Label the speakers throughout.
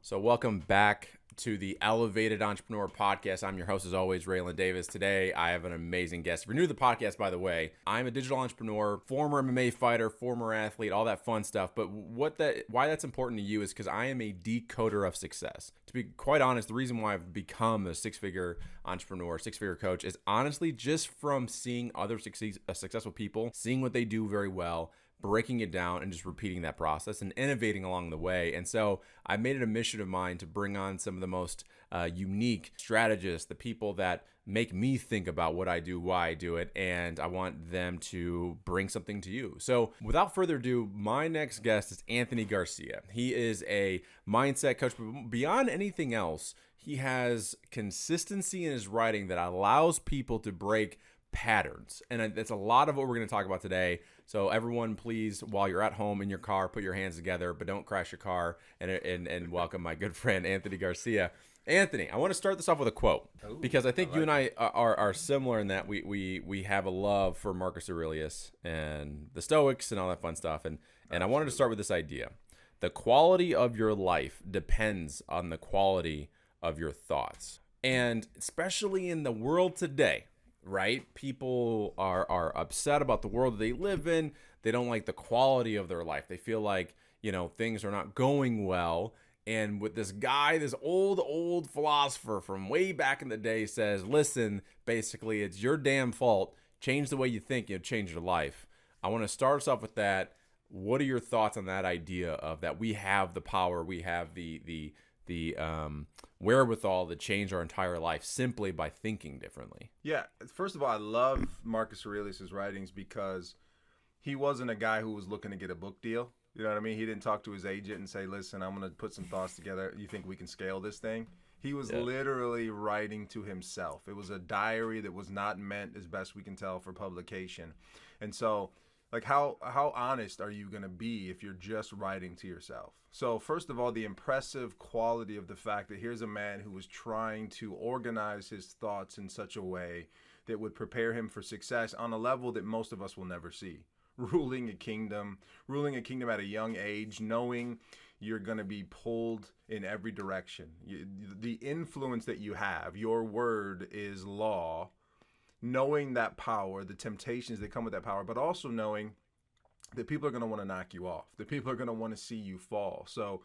Speaker 1: So welcome back to the Elevated Entrepreneur Podcast. I'm your host, as always, Raylan Davis. Today, I have an amazing guest. If you're new to the podcast, by the way, I'm a digital entrepreneur, former MMA fighter, former athlete, all that fun stuff. But why that's important to you is because I am a decoder of success. To be quite honest, the reason why I've become a six-figure entrepreneur, six-figure coach is honestly just from seeing other successful people, seeing what they do very well, breaking it down and just repeating that process and innovating along the way. And so I made it a mission of mine to bring on some of the most unique strategists, the people that make me think about what I do, why I do it, and I want them to bring something to you. So without further ado, my next guest is Anthony Garcia. He is a mindset coach, but beyond anything else, he has consistency in his writing that allows people to break patterns. And that's a lot of what we're going to talk about today. So everyone, please, while you're at home in your car, put your hands together, but don't crash your car, and welcome my good friend, Anthony Garcia. Anthony, I want to start this off with a quote, because I think you and I are similar in that we have a love for Marcus Aurelius and the Stoics and all that fun stuff. And I wanted to start with this idea. The quality of your life depends on the quality of your thoughts. And especially in the world today, right? People are upset about the world that they live in. They don't like the quality of their life. They feel like, things are not going well. And with this guy, this old philosopher from way back in the day says, listen, basically, it's your damn fault. Change the way you think, you'll change your life. I want to start us off with that. What are your thoughts on that idea of that we have the power, we have the wherewithal to change our entire life simply by thinking differently?
Speaker 2: Yeah, first of all, I love Marcus Aurelius' writings because he wasn't a guy who was looking to get a book deal. You know what I mean? He didn't talk to his agent and say, listen, I'm going to put some thoughts together. You think we can scale this thing? He was literally writing to himself. It was a diary that was not meant, as best we can tell, for publication. And so, like, how honest are you going to be if you're just writing to yourself? So first of all, the impressive quality of the fact that here's a man who was trying to organize his thoughts in such a way that would prepare him for success on a level that most of us will never see. Ruling a kingdom at a young age, knowing you're going to be pulled in every direction. The influence that you have, your word is law. Knowing that power, the temptations that come with that power, but also knowing that people are going to want to knock you off, that people are going to want to see you fall. So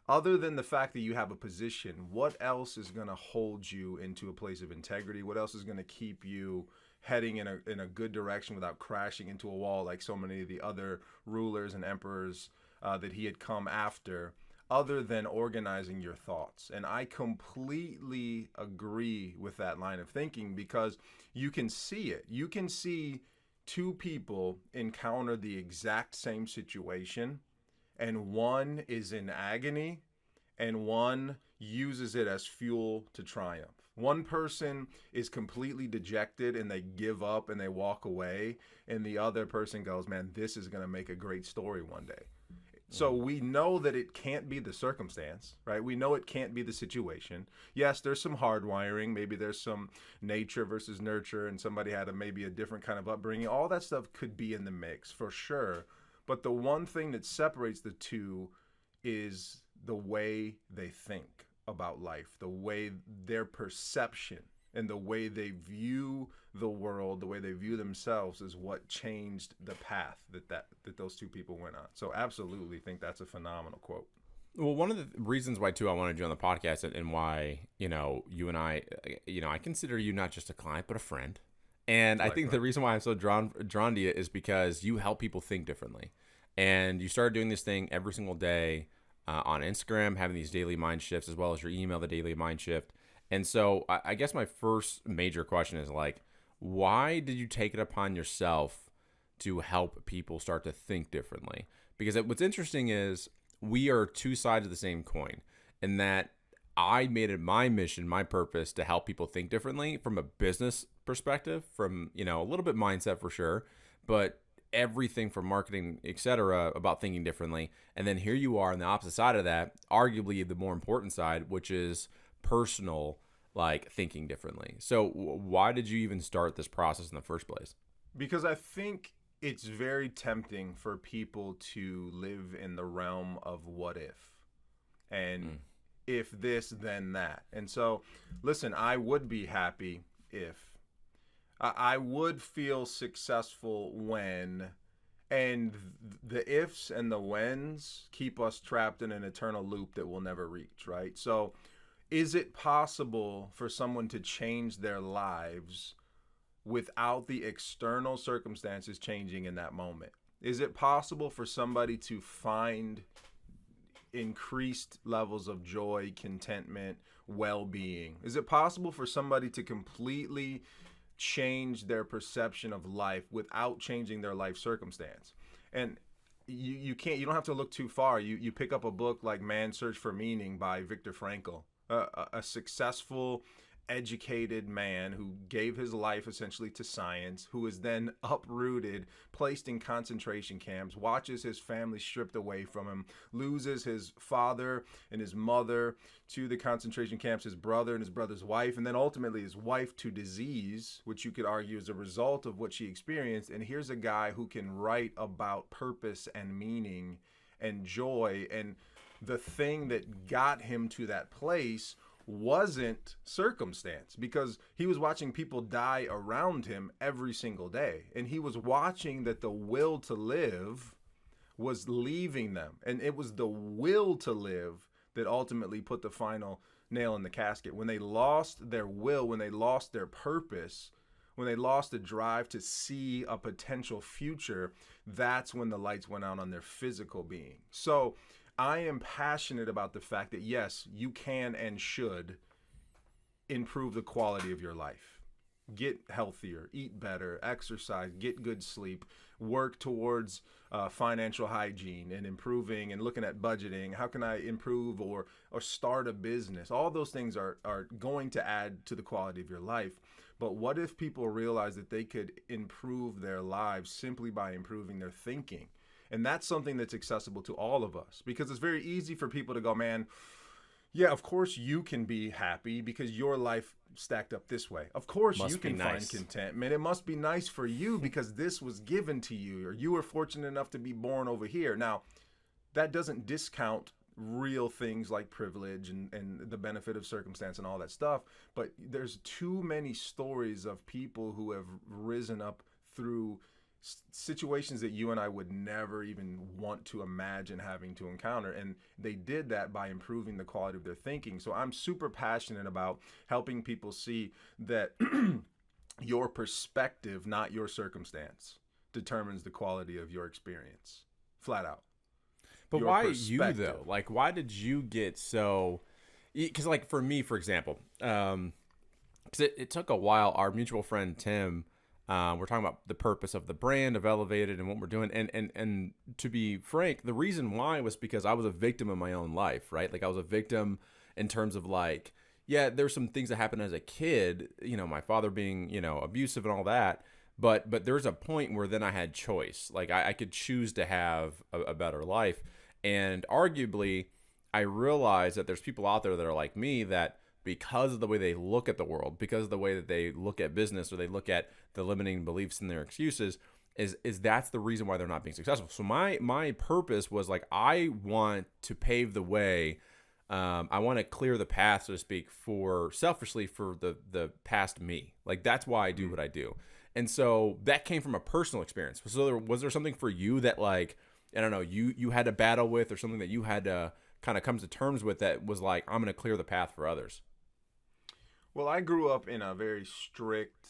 Speaker 2: other than the fact that you have a position, what else is going to hold you into a place of integrity? What else is going to keep you heading in a good direction without crashing into a wall like so many of the other rulers and emperors that he had come after, other than organizing your thoughts? And I completely agree with that line of thinking because you can see it. You can see two people encounter the exact same situation, and one is in agony and one uses it as fuel to triumph. One person is completely dejected and they give up and they walk away, and the other person goes, man, this is going to make a great story one day. So we know that it can't be the circumstance, right? We know it can't be the situation. Yes, there's some hardwiring. Maybe there's some nature versus nurture, and somebody had maybe a different kind of upbringing. All that stuff could be in the mix for sure. But the one thing that separates the two is the way they think about life, the way their perception and the way they view the world, the way they view themselves is what changed the path that those two people went on. So absolutely think that's a phenomenal quote.
Speaker 1: Well, one of the reasons why, too, I wanted you on the podcast and why, you and I, I consider you not just a client, but a friend. And I think the reason why I'm so drawn to you is because you help people think differently. And you started doing this thing every single day on Instagram, having these daily mind shifts, as well as your email, the daily mind shift. And so I guess my first major question is why did you take it upon yourself to help people start to think differently? Because what's interesting is we are two sides of the same coin, in that I made it my mission, my purpose to help people think differently from a business perspective, from, a little bit mindset for sure, but everything from marketing, etc., about thinking differently. And then here you are on the opposite side of that, arguably the more important side, which is personal, thinking differently. So why did you even start this process in the first place?
Speaker 2: Because I think it's very tempting for people to live in the realm of what if. And if this, then that. And so, listen, I would be happy if I would feel successful when, and the ifs and the whens keep us trapped in an eternal loop that we'll never reach, right? So, is it possible for someone to change their lives without the external circumstances changing in that moment? Is it possible for somebody to find increased levels of joy, contentment, well-being? Is it possible for somebody to completely change their perception of life without changing their life circumstance? And you don't have to look too far. You pick up a book like Man's Search for Meaning by Viktor Frankl, a successful, educated man who gave his life essentially to science, who is then uprooted, placed in concentration camps, watches his family stripped away from him, loses his father and his mother to the concentration camps, his brother and his brother's wife, and then ultimately his wife to disease, which you could argue is a result of what she experienced. And here's a guy who can write about purpose and meaning and joy, and the thing that got him to that place wasn't circumstance, because he was watching people die around him every single day, and he was watching that the will to live was leaving them, and it was the will to live that ultimately put the final nail in the casket. When they lost their will, when they lost their purpose, when they lost the drive to see a potential future, that's when the lights went out on their physical being. So I am passionate about the fact that, yes, you can and should improve the quality of your life. Get healthier, eat better, exercise, get good sleep, work towards financial hygiene and improving and looking at budgeting. How can I improve or start a business? All those things are going to add to the quality of your life. But what if people realize that they could improve their lives simply by improving their thinking? And that's something that's accessible to all of us, because it's very easy for people to go, man, yeah, of course you can be happy because your life stacked up this way. Of course you can find contentment. It must be nice for you because this was given to you, or you were fortunate enough to be born over here. Now, that doesn't discount real things like privilege and the benefit of circumstance and all that stuff. But there's too many stories of people who have risen up through situations that you and I would never even want to imagine having to encounter. And they did that by improving the quality of their thinking. So I'm super passionate about helping people see that your perspective, not your circumstance, determines the quality of your experience. Flat out.
Speaker 1: But your why you, though? Like, why did you get so... Because, like, for me, for example, because it took a while. Our mutual friend, Tim... we're talking about the purpose of the brand of Elevated and what we're doing. And to be frank, the reason why was because I was a victim of my own life, right? Like I was a victim in terms of like, yeah, there's some things that happened as a kid, you know, my father being, you know, abusive and all that. But there's a point where then I had choice. Like I could choose to have a better life. And arguably, I realized that there's people out there that are like me that because of the way they look at the world, because of the way that they look at business, or they look at the limiting beliefs and their excuses, is that's the reason why they're not being successful. So my purpose was like, I want to pave the way. I want to clear the path, so to speak, selfishly for the past me. Like that's why I do what I do. And so that came from a personal experience. So was there something for you that, like, I don't know, you had to battle with, or something that you had to kind of come to terms with that was like, I'm going to clear the path for others?
Speaker 2: Well, I grew up in a very strict,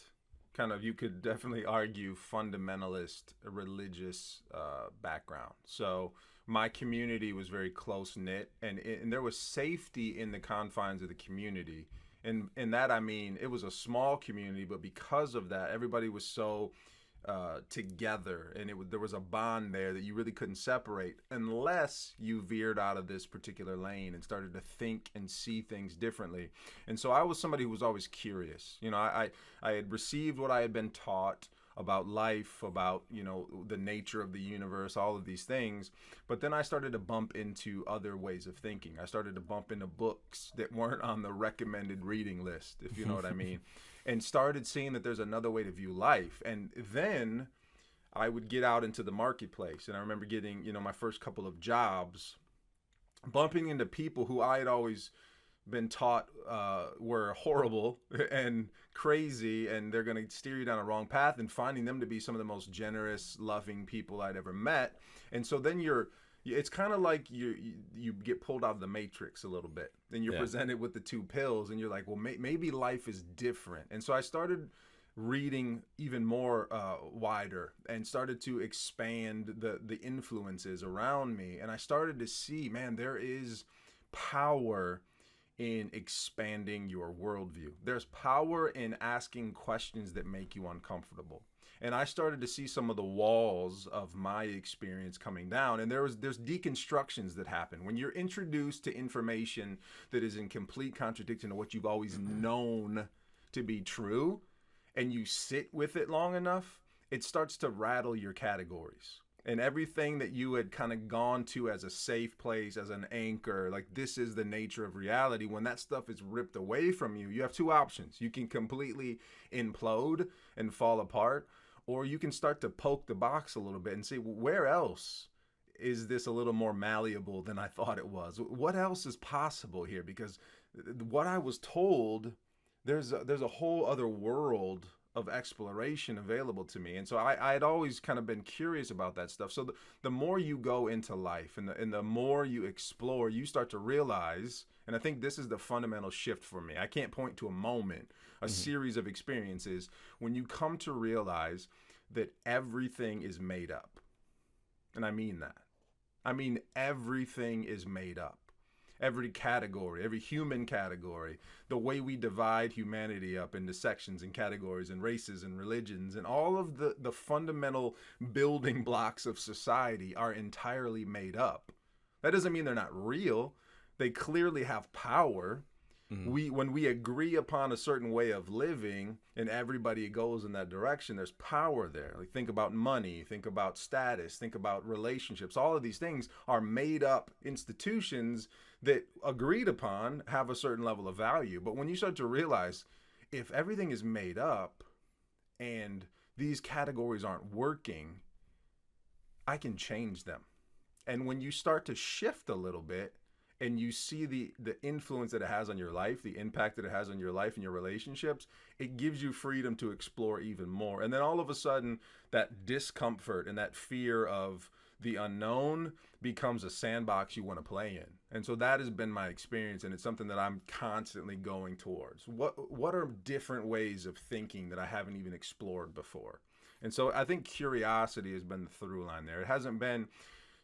Speaker 2: kind of, you could definitely argue, fundamentalist religious background. So my community was very close-knit, and there was safety in the confines of the community. And in that, I mean, it was a small community, but because of that, everybody was so together, and there was a bond there that you really couldn't separate unless you veered out of this particular lane and started to think and see things differently. And so I was somebody who was always curious. You know, I had received what I had been taught about life, about, you know, the nature of the universe, all of these things. But then I started to bump into other ways of thinking. I started to bump into books that weren't on the recommended reading list, if you know what I mean. And started seeing that there's another way to view life. And then I would get out into the marketplace. And I remember getting, you know, my first couple of jobs bumping into people who I had always been taught were horrible and crazy, and they're going to steer you down a wrong path, and finding them to be some of the most generous, loving people I'd ever met. And so then it's kind of like you get pulled out of the matrix a little bit, and you're presented with the two pills, and you're like, well, maybe life is different. And so I started reading even more wider, and started to expand the influences around me. And I started to see, man, there is power in expanding your worldview. There's power in asking questions that make you uncomfortable. And I started to see some of the walls of my experience coming down. And there's deconstructions that happen when you're introduced to information that is in complete contradiction to what you've always known to be true, and you sit with it long enough, it starts to rattle your categories. And everything that you had kind of gone to as a safe place, as an anchor, like this is the nature of reality, when that stuff is ripped away from you, you have two options. You can completely implode and fall apart, or you can start to poke the box a little bit and say, well, where else is this a little more malleable than I thought it was? What else is possible here? Because what I was told, there's a whole other world of exploration available to me. And so I had always kind of been curious about that stuff. So the more you go into life, and the more you explore, you start to realize, and I think this is the fundamental shift for me. I can't point to a moment, a series of experiences, when you come to realize that everything is made up. And I mean that. I mean, everything is made up. Every category, every human category, the way we divide humanity up into sections and categories and races and religions, and all of the fundamental building blocks of society are entirely made up. That doesn't mean they're not real. They clearly have power. When we agree upon a certain way of living and everybody goes in that direction, there's power there. Like, think about money, think about status, think about relationships. All of these things are made up institutions that, agreed upon, have a certain level of value. But when you start to realize, if everything is made up and these categories aren't working, I can change them. And when you start to shift a little bit, and you see the influence that it has on your life, the impact that it has on your life and your relationships, it gives you freedom to explore even more. And then all of a sudden, that discomfort and that fear of the unknown becomes a sandbox you want to play in. And so that has been my experience, and it's something that I'm constantly going towards. What are different ways of thinking that I haven't even explored before? And so I think curiosity has been the through line there. It hasn't been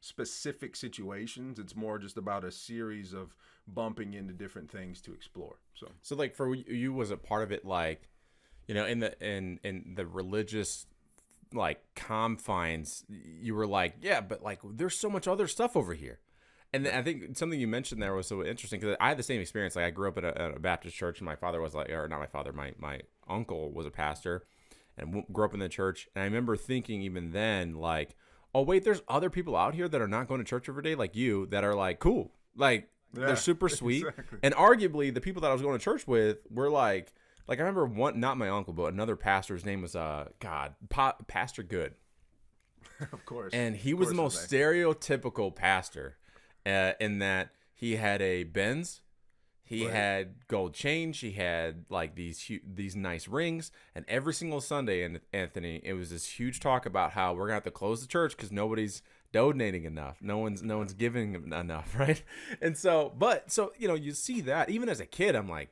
Speaker 2: specific situations. It's more just about a series of bumping into different things to explore. So
Speaker 1: like for you, was it part of it, like, you know, in the religious like confines, you were like, yeah, but like there's so much other stuff over here. And I think something you mentioned there was so interesting, because I had the same experience. Like, I grew up at a Baptist church, and my father was like, or not my father, my uncle was a pastor, and grew up in the church. And I remember thinking even then, like, oh wait, there's other people out here that are not going to church every day like you, that are like cool, like they're super sweet. Exactly. And arguably the people that I was going to church with were like I remember one, not my uncle, but another pastor. His name was Pastor Good.
Speaker 2: Of course.
Speaker 1: And he was the most stereotypical pastor, in that he had a Benz. He had gold change. He had like these nice rings. And every single Sunday, Anthony, it was this huge talk about how we're gonna have to close the church because nobody's donating enough. No one's giving enough, right? And so you know, you see that even as a kid, I'm like,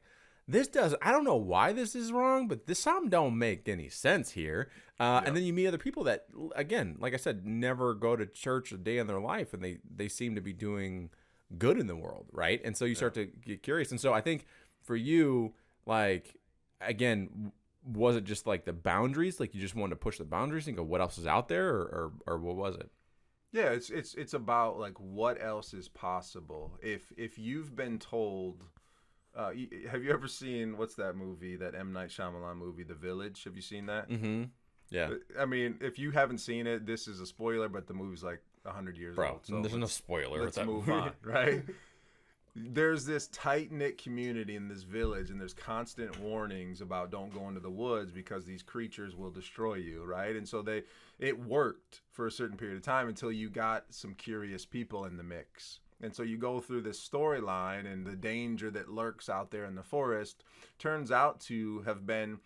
Speaker 1: I don't know why this is wrong, but this something don't make any sense here. And then you meet other people that, again, like I said, never go to church a day in their life, and they seem to be doing good in the world, right? And so you start to get curious. And so I think for you, like, again, was it just like the boundaries, like you just wanted to push the boundaries and go, what else is out there, or what was it?
Speaker 2: Yeah, it's about like what else is possible. If you've been told, have you ever seen, what's that movie, that M. Night Shyamalan movie, The Village? Have you seen that?
Speaker 1: Mm-hmm. Yeah.
Speaker 2: I mean, if you haven't seen it, this is a spoiler, but the movie's like 100 years old. So
Speaker 1: there's no spoiler.
Speaker 2: Let's move on, right? There's this tight-knit community in this village, and there's constant warnings about don't go into the woods because these creatures will destroy you, right? And so it worked for a certain period of time until you got some curious people in the mix. And so you go through this storyline, and the danger that lurks out there in the forest turns out to have been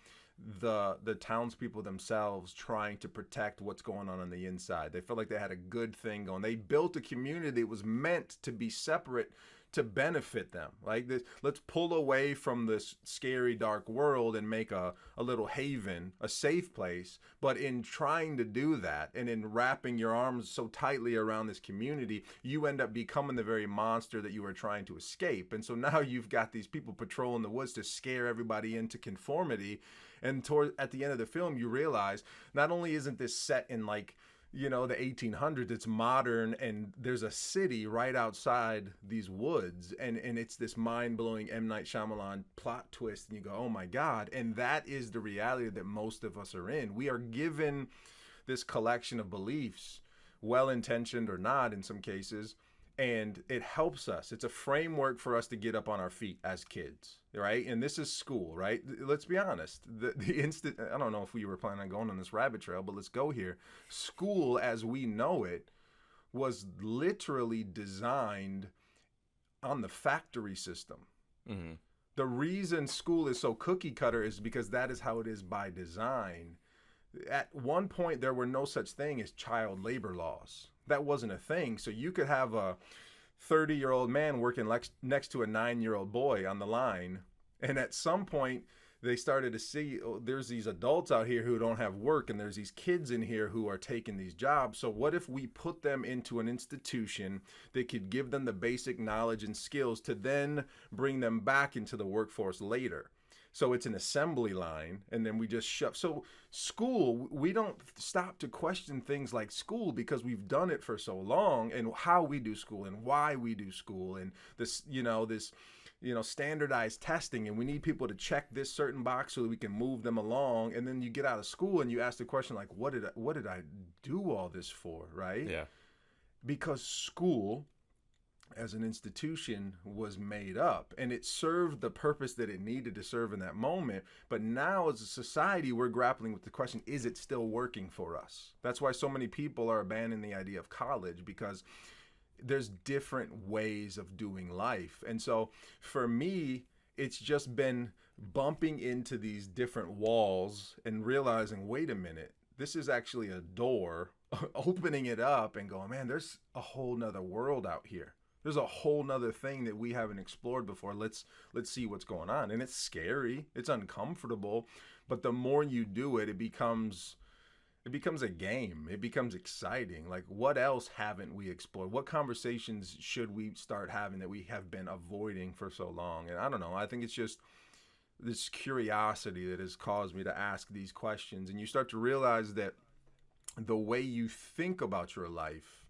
Speaker 2: the townspeople themselves trying to protect what's going on the inside. They felt like they had a good thing going. They built a community that was meant to be separate to benefit them. Like this, let's pull away from this scary, dark world and make a little haven, a safe place. But in trying to do that, and in wrapping your arms so tightly around this community, you end up becoming the very monster that you were trying to escape. And so now you've got these people patrolling the woods to scare everybody into conformity. And at the end of the film, you realize not only isn't this set in like, the 1800s, it's modern, and there's a city right outside these woods, and it's this mind-blowing M. Night Shyamalan plot twist, and you go, oh my God. And that is the reality that most of us are in. We are given this collection of beliefs, well-intentioned or not in some cases, and it helps us. It's a framework for us to get up on our feet as kids, right? And this is school, right? Let's be honest. The instant, I don't know if we were planning on going on this rabbit trail, but let's go here. School, as we know it, was literally designed on the factory system. Mm-hmm. The reason school is so cookie cutter is because that is how it is by design. At one point, there were no such thing as child labor laws. That wasn't a thing. So you could have a 30-year-old man working next to a 9-year-old boy on the line. And at some point, they started to see, there's these adults out here who don't have work, and there's these kids in here who are taking these jobs. So what if we put them into an institution that could give them the basic knowledge and skills to then bring them back into the workforce later? So it's an assembly line, and then we just shove. So school, we don't stop to question things like school because we've done it for so long, and how we do school and why we do school, and this, standardized testing, and we need people to check this certain box so that we can move them along. And then you get out of school and you ask the question like, what did I do all this for, right?
Speaker 1: Yeah.
Speaker 2: Because school as an institution was made up, and it served the purpose that it needed to serve in that moment. But now as a society, we're grappling with the question, is it still working for us? That's why so many people are abandoning the idea of college, because there's different ways of doing life. And so for me, it's just been bumping into these different walls and realizing, wait a minute, this is actually a door, opening it up and going, man, there's a whole nother world out here. There's a whole nother thing that we haven't explored before. Let's see what's going on. And it's scary. It's uncomfortable. But the more you do it, it becomes a game. It becomes exciting. Like, what else haven't we explored? What conversations should we start having that we have been avoiding for so long? And I don't know. I think it's just this curiosity that has caused me to ask these questions. And you start to realize that the way you think about your life,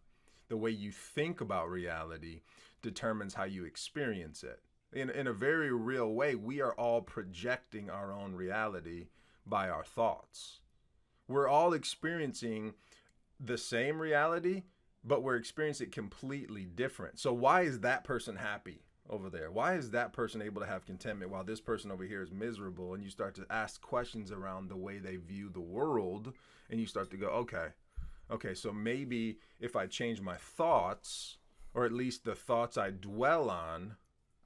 Speaker 2: the way you think about reality, determines how you experience it. In a very real way, we are all projecting our own reality by our thoughts. We're all experiencing the same reality, but we're experiencing it completely different. So why is that person happy over there? Why is that person able to have contentment while this person over here is miserable? And you start to ask questions around the way they view the world, and you start to go, okay, so maybe if I change my thoughts, or at least the thoughts I dwell on,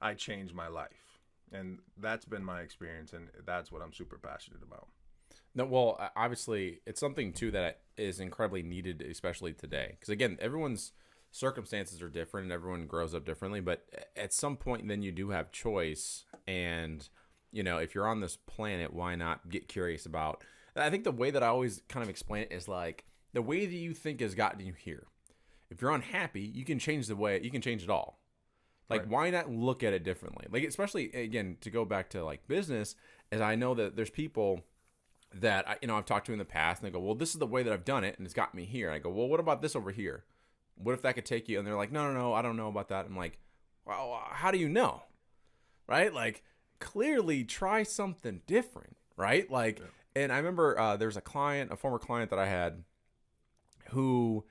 Speaker 2: I change my life. And that's been my experience, and that's what I'm super passionate about.
Speaker 1: No, well, obviously, it's something, too, that is incredibly needed, especially today. Because, again, everyone's circumstances are different, and everyone grows up differently. But at some point, then you do have choice. And, if you're on this planet, why not get curious about... I think the way that I always kind of explain it is like, the way that you think has gotten you here. If you're unhappy, you can change it all. Like, right. Why not look at it differently? Like, especially, again, to go back to, like, business, as I know that there's people that, I've talked to in the past, and they go, well, this is the way that I've done it, and it's got me here. And I go, well, what about this over here? What if that could take you? And they're like, no, I don't know about that. I'm like, well, how do you know? Right? Like, clearly try something different, right? Like, yeah. And I remember there's a former client that I had who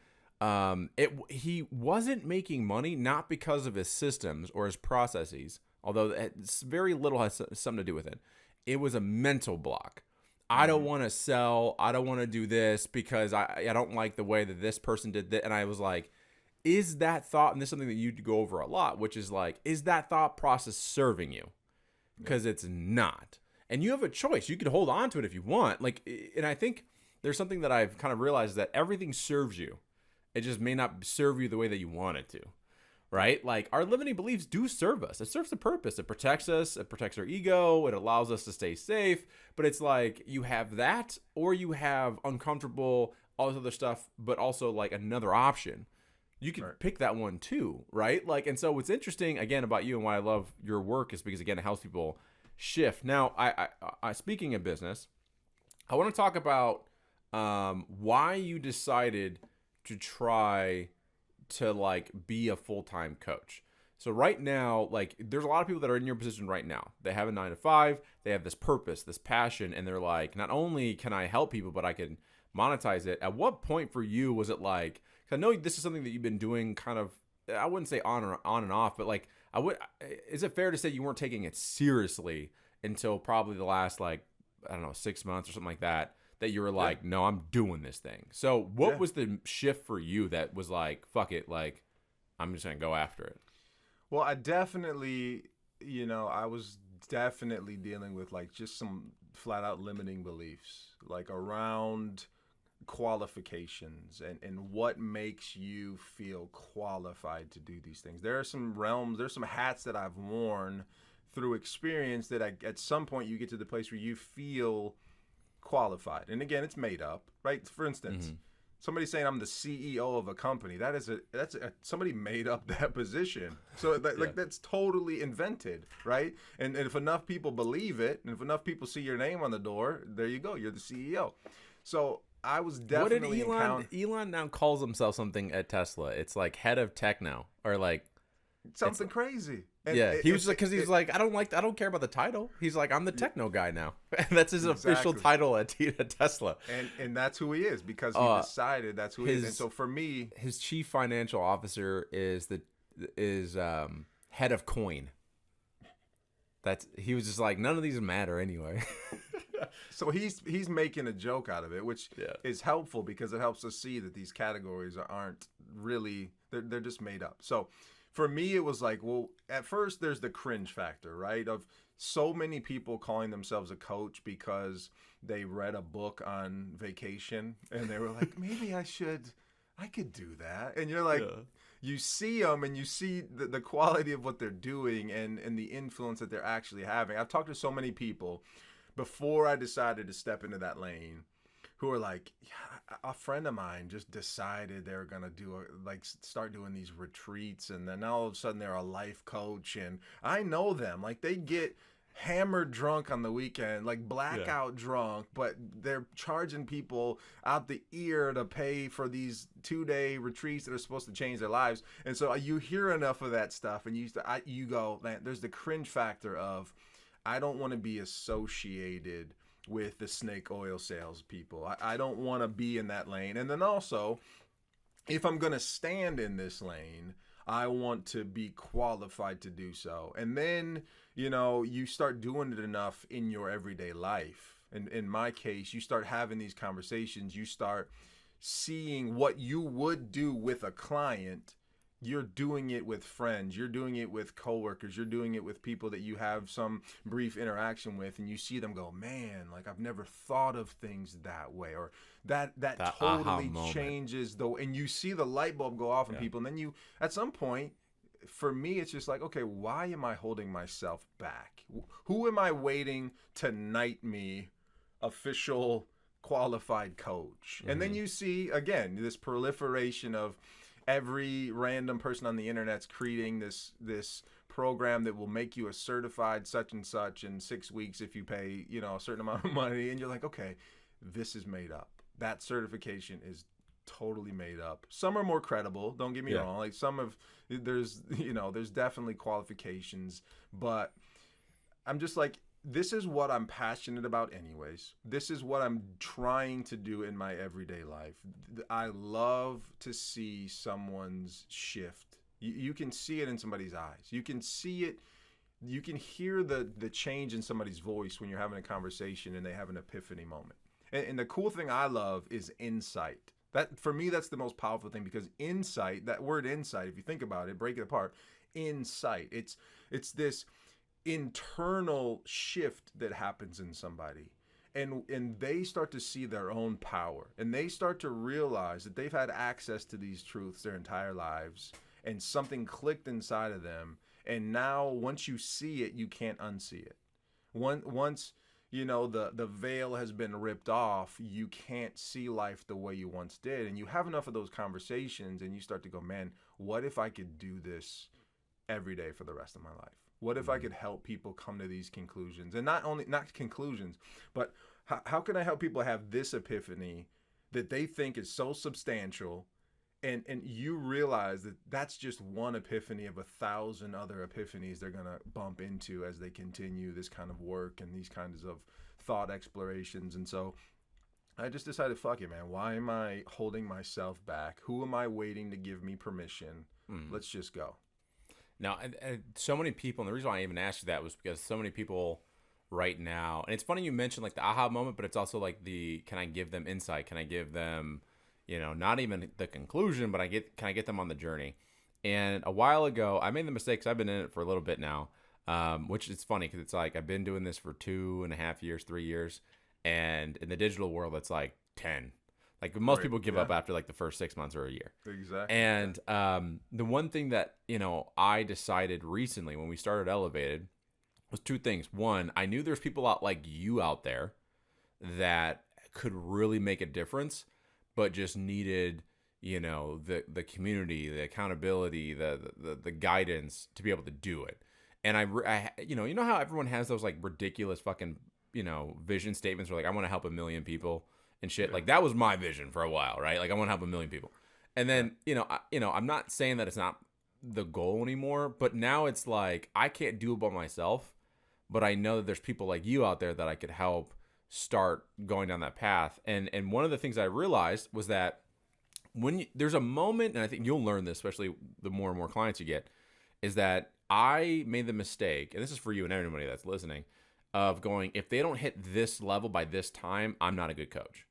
Speaker 1: he wasn't making money, not because of his systems or his processes, although it's very little has something to do with it. It was a mental block. I don't want to sell. I don't want to do this because I don't like the way that this person did that. And I was like, is that thought, and this is something that you go over a lot, which is like, is that thought process serving you? Because it's not. And you have a choice. You could hold on to it if you want. Like, and I think there's something that I've kind of realized, that everything serves you. It just may not serve you the way that you want it to. Right? Like, our limiting beliefs do serve us. It serves a purpose. It protects us. It protects our ego. It allows us to stay safe. But it's like, you have that, or you have uncomfortable, all this other stuff, but also like another option. You can pick that one too, right? Like, and so what's interesting again about you and why I love your work is because, again, it helps people shift. Now, I speaking of business, I want to talk about why you decided to try to like be a full-time coach. So right now, like, there's a lot of people that are in your position right now. They have a 9-to-5, they have this purpose, this passion, and they're like, not only can I help people, but I can monetize it. At what point for you was it like, 'cause I know this is something that you've been doing kind of, I wouldn't say on and off, but like, is it fair to say you weren't taking it seriously until probably the last, like, I don't know, 6 months or something like that you were like, no, I'm doing this thing. So what was the shift for you that was like, fuck it, like, I'm just going to go after it?
Speaker 2: Well, I definitely, I was definitely dealing with like just some flat out limiting beliefs, like around qualifications and what makes you feel qualified to do these things. There are some realms, there's some hats that I've worn through experience that at some point you get to the place where you feel qualified. And again, it's made up, right? For instance, somebody saying I'm the CEO of a company, that's somebody made up that position. So like that's totally invented, right? And if enough people believe it, and if enough people see your name on the door, there you go, you're the CEO. So I was definitely
Speaker 1: what did Elon now calls himself something at Tesla. It's like head of tech now, or like
Speaker 2: something crazy. And
Speaker 1: he was like, because he's like, I don't care about the title. He's like, I'm the techno guy now. That's his official title at Tesla.
Speaker 2: And that's who he is, because he decided that's who he is. And so for me,
Speaker 1: his chief financial officer is head of coin. He was just like, none of these matter anyway.
Speaker 2: So he's making a joke out of it, which is helpful because it helps us see that these categories aren't really, they're just made up. So for me, it was like, well, at first there's the cringe factor, right? Of so many people calling themselves a coach because they read a book on vacation and they were like, maybe I could do that. And you're like, you see them and you see the quality of what they're doing and the influence that they're actually having. I've talked to so many people before I decided to step into that lane who are like, a friend of mine just decided they're going to start doing these retreats. And then all of a sudden they're a life coach. And I know them, like they get hammered drunk on the weekend, like blackout drunk, but they're charging people out the ear to pay for these 2-day retreats that are supposed to change their lives. And so you hear enough of that stuff and you go, man, there's the cringe factor of, I don't want to be associated with the snake oil salespeople. I don't want to be in that lane. And then also, if I'm going to stand in this lane, I want to be qualified to do so. And then, you start doing it enough in your everyday life. And in my case, you start having these conversations. You start seeing what you would do with a client. You're doing it with friends, you're doing it with coworkers, you're doing it with people that you have some brief interaction with, and you see them go, man, like I've never thought of things that way, or that totally changes and you see the light bulb go off in people. And then you, at some point, for me, it's just like, okay, why am I holding myself back? Who am I waiting to knight me official qualified coach? And then you see, again, this proliferation of every random person on the internet's creating this program that will make you a certified such and such in 6 weeks if you pay, a certain amount of money. And you're like, okay, this is made up. That certification is totally made up. Some are more credible, don't get me wrong. Like there's definitely qualifications, but I'm just like, this is what I'm passionate about anyways. This is what I'm trying to do in my everyday life. I love to see someone's shift. You can see it in somebody's eyes. You can see it. You can hear the change in somebody's voice when you're having a conversation and they have an epiphany moment. And the cool thing I love is insight. That, for me, that's the most powerful thing, because insight, that word insight, if you think about it, break it apart, insight, it's this internal shift that happens in somebody. And they start to see their own power, and they start to realize that they've had access to these truths their entire lives, and something clicked inside of them. And now once you see it, you can't unsee it. Once the veil has been ripped off, you can't see life the way you once did. And you have enough of those conversations, and you start to go, man, what if I could do this every day for the rest of my life? What if I could help people come to these conclusions? And not conclusions, but how can I help people have this epiphany that they think is so substantial, and you realize that that's just one epiphany of 1,000 other epiphanies they're going to bump into as they continue this kind of work and these kinds of thought explorations. And so I just decided, fuck it, man. Why am I holding myself back? Who am I waiting to give me permission? Let's just go.
Speaker 1: Now, and so many people, and the reason why I even asked you that was because so many people right now, and it's funny you mentioned like the aha moment, but it's also like can I give them insight? Can I give them, not even the conclusion, but can I get them on the journey? And a while ago, I made the mistake, 'cause I've been in it for a little bit now, which is funny because it's like I've been doing this for 2.5 years, 3 years, and in the digital world, it's like 10. Like most people give up after like the first 6 months or a year.
Speaker 2: Exactly.
Speaker 1: And the one thing that, I decided recently when we started Elevated was 2 things. One, I knew there's people like you out there that could really make a difference, but just needed, the community, the accountability, the guidance to be able to do it. And I you know how everyone has those like ridiculous fucking, vision statements where like, I want to help 1 million people. And shit, like that was my vision for a while, right? Like I want to help 1 million people, and then I'm not saying that it's not the goal anymore, but now it's like I can't do it by myself, but I know that there's people like you out there that I could help start going down that path. And one of the things I realized was that there's a moment, and I think you'll learn this, especially the more and more clients you get, is that I made the mistake, and this is for you and everybody that's listening, of going, if they don't hit this level by this time, I'm not a good coach.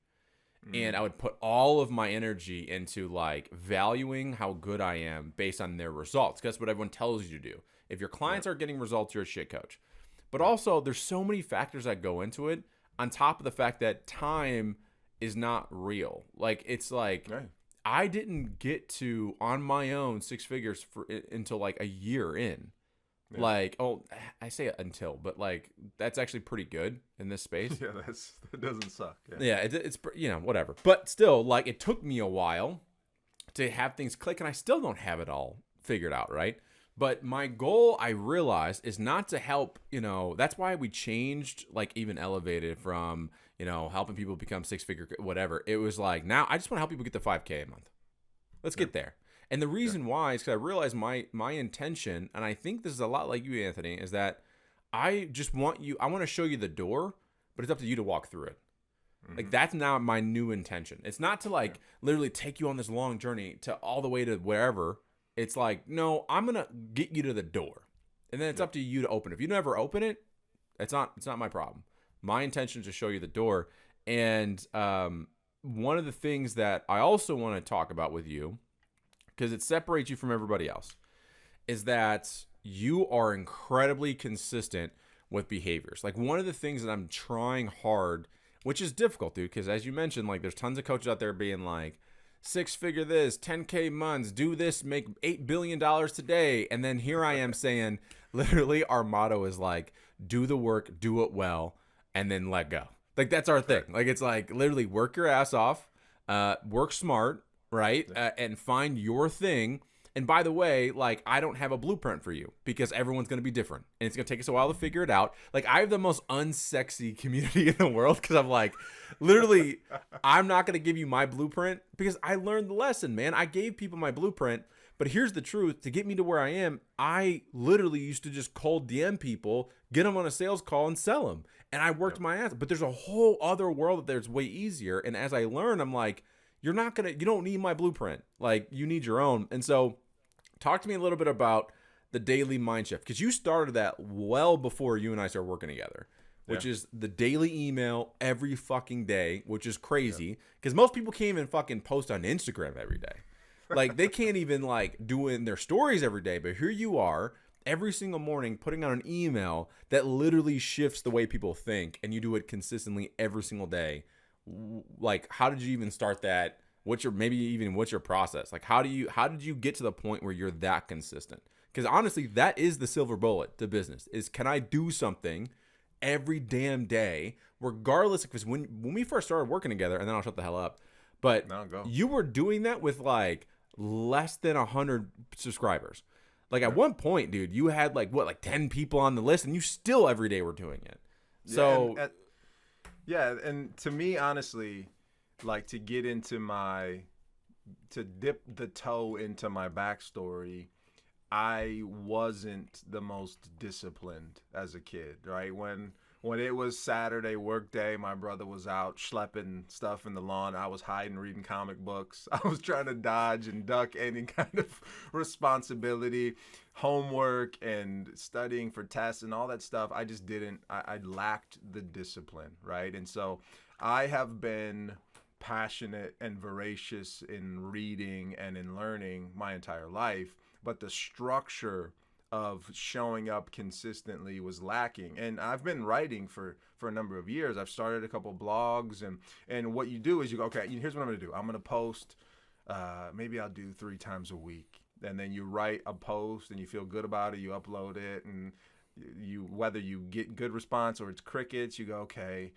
Speaker 1: And I would put all of my energy into like valuing how good I am based on their results. That's what everyone tells you to do. If your clients are getting results, you're a shit coach. But also there's so many factors that go into it, on top of the fact that time is not real. Like it's like I didn't get to on my own 6 figures until like a year in. Yeah. Like, I say it until, but like that's actually pretty good in this space.
Speaker 2: Yeah, that doesn't suck.
Speaker 1: Yeah, it's whatever. But still, like it took me a while to have things click, and I still don't have it all figured out, right? But my goal, I realized, is not to help. That's why we changed, like even Elevated from helping people become 6-figure whatever. It was like now I just want to help people get to 5K a month. Let's get there. And the reason why is because I realized my intention, and I think this is a lot like you, Anthony, is that I want to show you the door, but it's up to you to walk through it. Mm-hmm. Like that's now my new intention. It's not to like literally take you on this long journey to all the way to wherever. It's like, no, I'm going to get you to the door. And then it's up to you to open it. If you never open it, it's not my problem. My intention is to show you the door. And one of the things that I also want to talk about with you, because it separates you from everybody else, is that you are incredibly consistent with behaviors. Like one of the things that I'm trying hard, which is difficult, dude, because as you mentioned, like there's tons of coaches out there being like, 6-figure this, 10K months, do this, make $8 billion today. And then here I am saying, literally our motto is like, do the work, do it well, and then let go. Like that's our thing. Like it's like literally work your ass off, work smart, right? And find your thing. And by the way, like I don't have a blueprint for you because everyone's going to be different and it's going to take us a while to figure it out. Like I have the most unsexy community in the world because I'm like, literally, I'm not going to give you my blueprint because I learned the lesson, man. I gave people my blueprint, but here's the truth. To get me to where I am, I literally used to just cold DM people, get them on a sales call and sell them. And I worked my ass, but there's a whole other world that's way easier. And as I learn, I'm like, you don't need my blueprint. Like you need your own. And so talk to me a little bit about the daily mind shift, because you started that well before you and I started working together, which is the daily email every fucking day, which is crazy because most people can't even fucking post on Instagram every day. Like they can't even like do it in their stories every day. But here you are every single morning putting out an email that literally shifts the way people think, and you do it consistently every single day. Like, how did you even start that? What's your process? Like, how did you get to the point where you're that consistent? Because honestly, that is the silver bullet to business is, can I do something every damn day, regardless, because when we first started working together, and then I'll shut the hell up, but you were doing that with like less than 100 subscribers. Like at one point, dude, you had like 10 people on the list, and you still every day were doing it. So
Speaker 2: and to me, honestly, like to dip the toe into my backstory, I wasn't the most disciplined as a kid, right? When it was Saturday work day, my brother was out schlepping stuff in the lawn. I was hiding, reading comic books. I was trying to dodge and duck any kind of responsibility, homework, and studying for tests and all that stuff. I just didn't. I lacked the discipline, right? And so I have been passionate and voracious in reading and in learning my entire life, but the structure of showing up consistently was lacking. And I've been writing for a number of years. I've started a couple blogs, and what you do is you go, okay, here's what I'm going to do. I'm going to post, maybe I'll do 3 times a week. And then you write a post and you feel good about it. You upload it, and whether you get good response or it's crickets, you go, okay,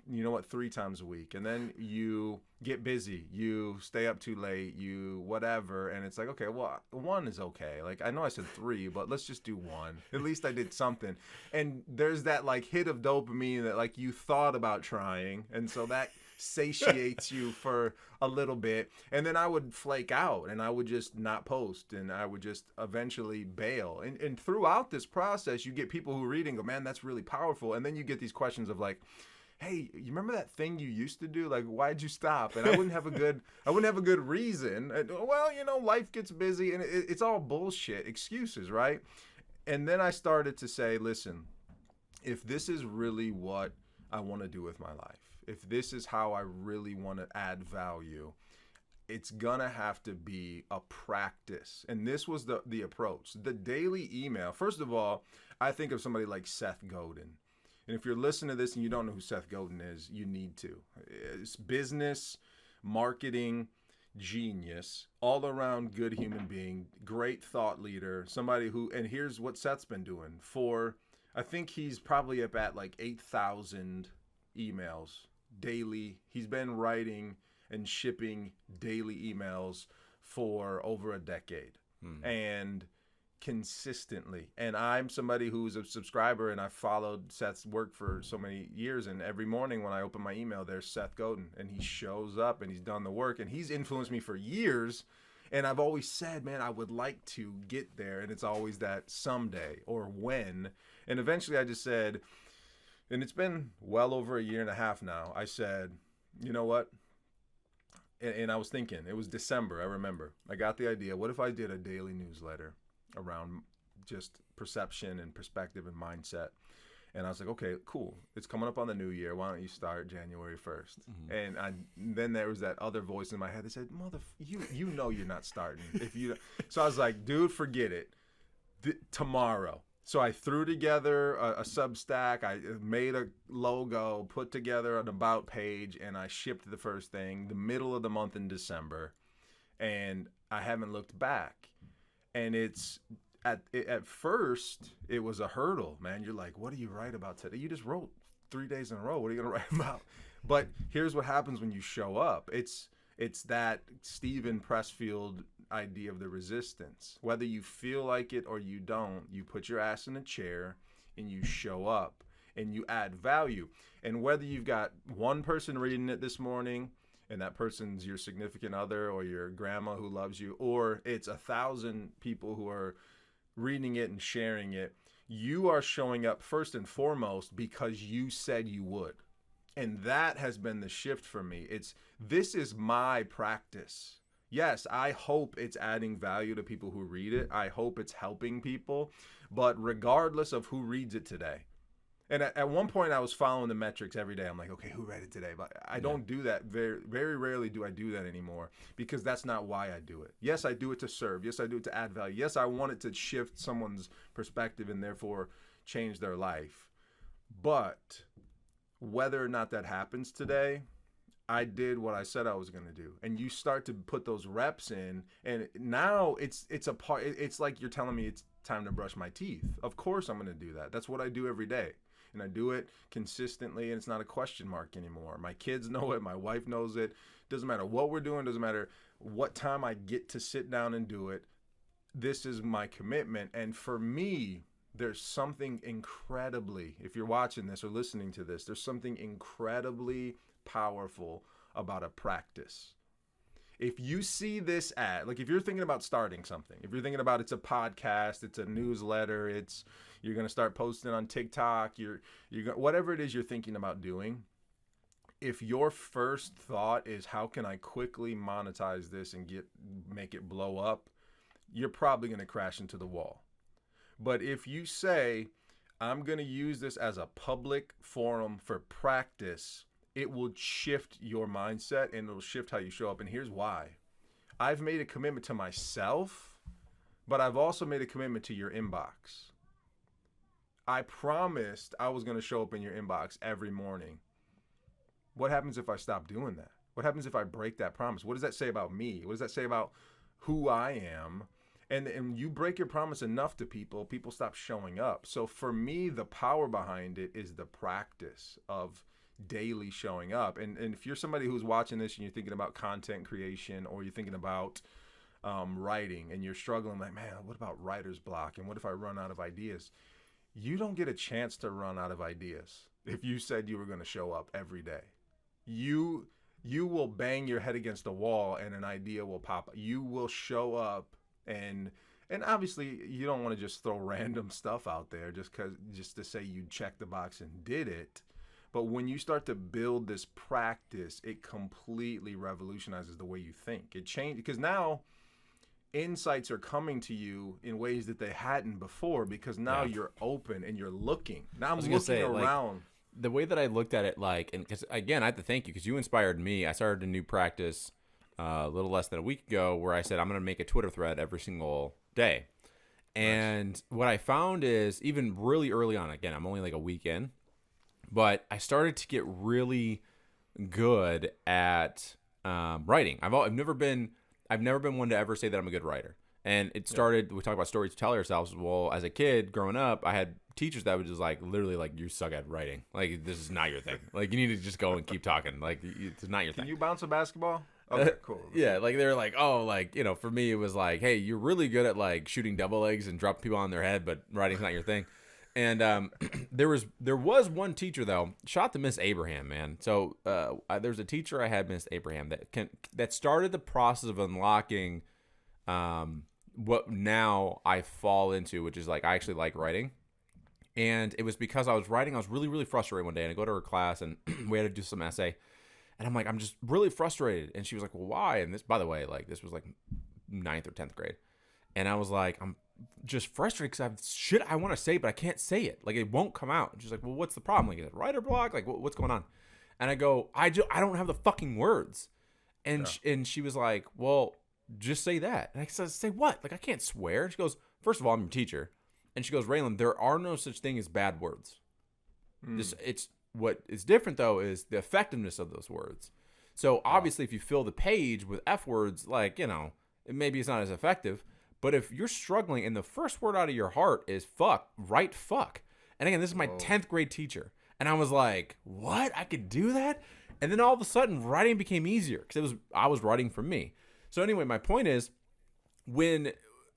Speaker 2: you know what, 3 times a week. And then you get busy, you stay up too late, you whatever, and it's like, okay, well, 1 is okay. Like, I know I said 3, but let's just do 1. At least I did something. And there's that like hit of dopamine that like you thought about trying, and so that satiates you for a little bit. And then I would flake out, and I would just not post, and I would just eventually bail. And throughout this process, you get people who read and go, man, that's really powerful. And then you get these questions of like, hey, you remember that thing you used to do? Like, why'd you stop? And I wouldn't have a good reason. And, well, life gets busy, and it's all bullshit excuses, right? And then I started to say, listen, if this is really what I want to do with my life, if this is how I really want to add value, it's gonna have to be a practice. And this was the approach. The daily email. First of all, I think of somebody like Seth Godin. And if you're listening to this and you don't know who Seth Godin is, you need to. It's business, marketing, genius, all around good human being, great thought leader, somebody who, and here's what Seth's been doing I think he's probably up at like 8,000 emails daily. He's been writing and shipping daily emails for over a decade. And consistently. And I'm somebody who's a subscriber, and I've followed Seth's work for so many years, and every morning when I open my email, there's Seth Godin, and he shows up and he's done the work, and he's influenced me for years. And I've always said, man, I would like to get there, and it's always that someday or when. And eventually I just said, and it's been well over a year and a half now, I said, you know what? And I was thinking, it was December, I remember. I got the idea, what if I did a daily newsletter around just perception and perspective and mindset? And I was like, okay, cool. It's coming up on the new year. Why don't you start January 1st? And then there was that other voice in my head that said, you know you're not starting. So I was like, dude, forget it. Tomorrow. So I threw together a Substack. I made a logo, put together an about page, and I shipped the first thing the middle of the month in December. And I haven't looked back. And it's at first it was a hurdle, man. You're like, what do you write about today? You just wrote 3 days in a row. What are you gonna write about? But here's what happens when you show up. It's that Stephen Pressfield idea of the resistance. Whether you feel like it or you don't, you put your ass in a chair and you show up and you add value. And whether you've got one person reading it this morning, and that person's your significant other or your grandma who loves you, or it's 1,000 people who are reading it and sharing it, you are showing up first and foremost because you said you would. And that has been the shift for me. This is my practice. Yes, I hope it's adding value to people who read it. I hope it's helping people. But regardless of who reads it today, and at one point I was following the metrics every day. I'm like, okay, who read it today? But I don't do that. Very, very rarely do I do that anymore, because that's not why I do it. Yes, I do it to serve. Yes, I do it to add value. Yes, I want it to shift someone's perspective and therefore change their life. But whether or not that happens today, I did what I said I was going to do. And you start to put those reps in, and now it's a part. It's like you're telling me it's time to brush my teeth. Of course I'm going to do that. That's what I do every day. And I do it consistently, and it's not a question mark anymore. My kids know it. My wife knows it. Doesn't matter what we're doing. Doesn't matter what time I get to sit down and do it. This is my commitment. And for me, there's something incredibly, if you're watching this or listening to this, there's something incredibly powerful about a practice. If you see this ad, like if you're thinking about starting something, if you're thinking about it's a podcast, it's a newsletter, you're going to start posting on TikTok, you're whatever it is you're thinking about doing, if your first thought is how can I quickly monetize this and make it blow up, you're probably going to crash into the wall. But if you say, I'm going to use this as a public forum for practice, it will shift your mindset and it'll shift how you show up. And here's why. I've made a commitment to myself, but I've also made a commitment to your inbox. I promised I was going to show up in your inbox every morning. What happens if I stop doing that? What happens if I break that promise? What does that say about me? What does that say about who I am? And you break your promise enough to people stop showing up. So for me, the power behind it is the practice of daily showing up. And if you're somebody who's watching this and you're thinking about content creation, or you're thinking about writing and you're struggling, like, man, what about writer's block? And what if I run out of ideas? You don't get a chance to run out of ideas if you said you were going to show up every day. You will bang your head against the wall and an idea will pop. You will show up. And obviously you don't want to just throw random stuff out there just to say you checked the box and did it. But when you start to build this practice, it completely revolutionizes the way you think. It changed because now insights are coming to you in ways that they hadn't before, because now you're open and you're looking. Now I'm looking around.
Speaker 1: Like, the way that I looked at it, and because again, I have to thank you because you inspired me. I started a new practice a little less than a week ago where I said I'm going to make a Twitter thread every single day. And what I found is, even really early on, again, I'm only like a week in, but I started to get really good at writing. I've never been one to ever say that I'm a good writer. And it started, we talk about stories to tell ourselves. Well, as a kid growing up, I had teachers that would just literally you suck at writing. Like, this is not your thing. Like, you need to just go and keep talking. Like, it's not your thing.
Speaker 2: Can you bounce a basketball? Okay, cool.
Speaker 1: Yeah, they're like, oh, for me, it was like, hey, you're really good at shooting double legs and dropping people on their head, but writing's not your thing. And there was one teacher though. Shout out to Miss Abraham, man. So there's a teacher I had, Miss Abraham, that started the process of unlocking what now I fall into, which is I actually like writing. And it was because I was writing. I was really, really frustrated one day, and I go to her class, and we had to do some essay. And I'm like, I'm just really frustrated. And she was like, well, why? And this, by the way, this was 9th or 10th grade. And I was like, I'm just frustrated because I have shit I want to say, but I can't say it. It won't come out. And she's like, well, what's the problem? Is it writer block? What's going on? And I go, I don't have the fucking words. And and she was like, well, just say that. And I said, say what? I can't swear. And she goes, first of all, I'm your teacher. And she goes, Raylan, there are no such thing as bad words. What is different, though, is the effectiveness of those words. So, obviously, if you fill the page with F words, maybe it's not as effective. But if you're struggling and the first word out of your heart is fuck, write fuck. And again, this is my 10th grade teacher. And I was like, what? I could do that? And then all of a sudden, writing became easier because I was writing for me. So anyway, my point is, when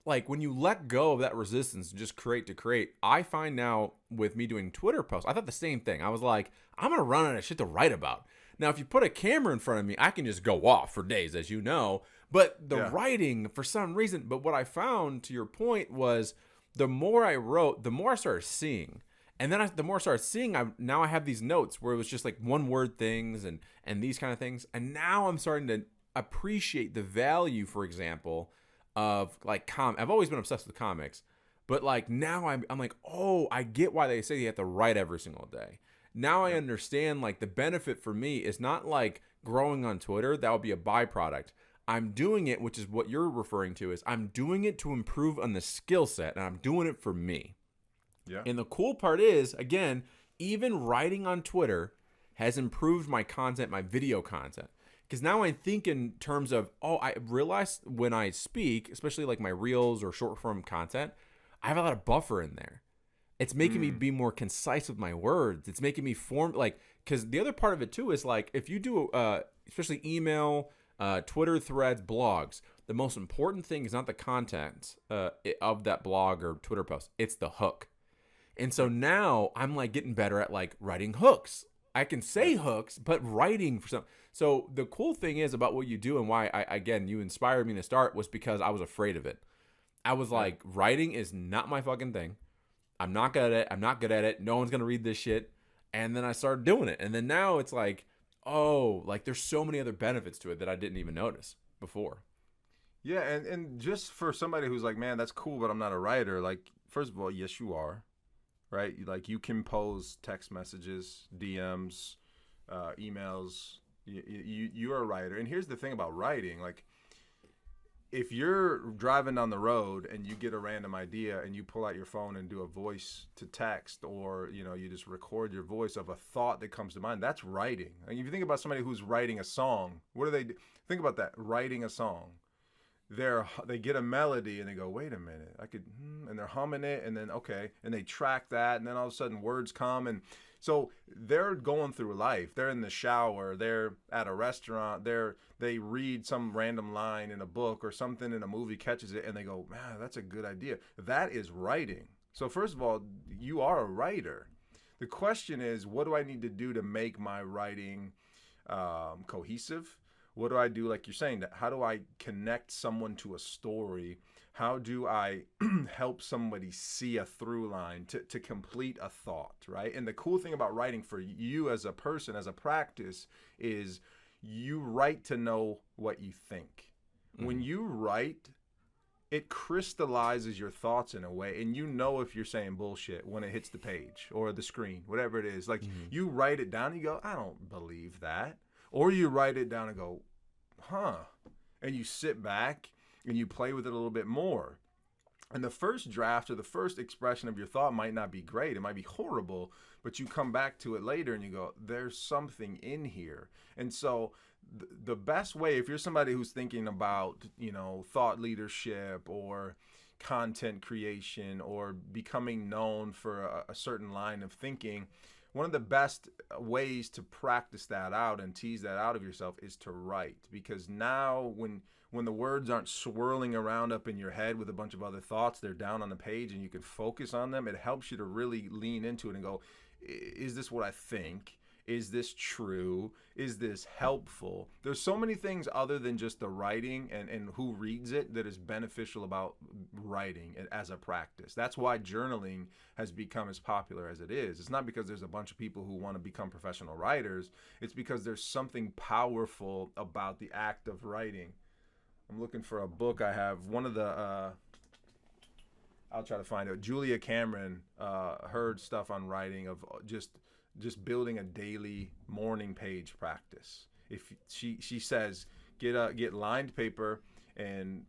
Speaker 1: you let go of that resistance and just create to create, I find now with me doing Twitter posts, I thought the same thing. I was like, I'm going to run out of shit to write about. Now, if you put a camera in front of me, I can just go off for days, as you know. But the writing, for some reason, but what I found, to your point, was the more I wrote, the more I started seeing. And then the more I started seeing, now I have these notes where it was just one word things and these kind of things. And now I'm starting to appreciate the value, for example, of like I've always been obsessed with comics, but like now I'm like, oh, I get why they say you have to write every single day. Now I understand like the benefit for me is not like growing on Twitter. That would be a byproduct. I'm doing it, which is what you're referring to, is I'm doing it to improve on the skill set, and I'm doing it for me.
Speaker 2: Yeah.
Speaker 1: And the cool part is, again, even writing on Twitter has improved my content, my video content. Because now I think in terms of, I realize when I speak, especially like my reels or short form content, I have a lot of buffer in there. It's making me be more concise with my words. It's making me form, like, because the other part of it too is like, if you do, especially email, Twitter threads, blogs, the most important thing is not the content of that blog or Twitter post. It's the hook. And so now I'm like getting better at like writing hooks. I can say hooks, but writing for some. So the cool thing is about what you do and why you inspired me to start was because I was afraid of it. I was like, writing is not my fucking thing. I'm not good at it. No one's going to read this shit. And then I started doing it. And then now it's like, oh, like there's so many other benefits to it that I didn't even notice before.
Speaker 2: Yeah, and just for somebody who's like, man, that's cool, but I'm not a writer. Like, first of all, yes, you are, right? Like, you can pose text messages, DMs, emails. You are a writer. And here's the thing about writing. Like, if you're driving down the road and you get a random idea and you pull out your phone and do a voice to text, or you just record your voice of a thought that comes to mind, that's writing. Like, if you think about somebody who's writing a song, what do they do? Think about that. Writing a song, they get a melody and they go, wait a minute, I could, and they're humming it, and then and they track that, and then all of a sudden words come, and so they're going through life. They're in the shower. They're at a restaurant. They read some random line in a book or something in a movie, catches it, and they go, man, that's a good idea. That is writing. So first of all, you are a writer. The question is, what do I need to do to make my writing cohesive? What do I do? Like you're saying, how do I connect someone to a story? How do I help somebody see a through line to complete a thought, right? And the cool thing about writing for you as a person, as a practice, is you write to know what you think. Mm-hmm. When you write, it crystallizes your thoughts in a way, and you know if you're saying bullshit when it hits the page or the screen, whatever it is. Like, you write it down and you go, I don't believe that. Or you write it down and go, huh. And you sit back and you play with it a little bit more. And the first draft or the first expression of your thought might not be great. It might be horrible, but you come back to it later and you go, there's something in here. And so the best way, if you're somebody who's thinking about, thought leadership or content creation or becoming known for a certain line of thinking, one of the best ways to practice that out and tease that out of yourself is to write. Because now when the words aren't swirling around up in your head with a bunch of other thoughts, they're down on the page and you can focus on them. It helps you to really lean into it and go, is this what I think? Is this true? Is this helpful? There's so many things other than just the writing and who reads it that is beneficial about writing as a practice. That's why journaling has become as popular as it is. It's not because there's a bunch of people who want to become professional writers. It's because there's something powerful about the act of writing. I'm looking for a book I have. One of the, I'll try to find it. Julia Cameron heard stuff on writing of just building a daily morning page practice. If she says, get lined paper and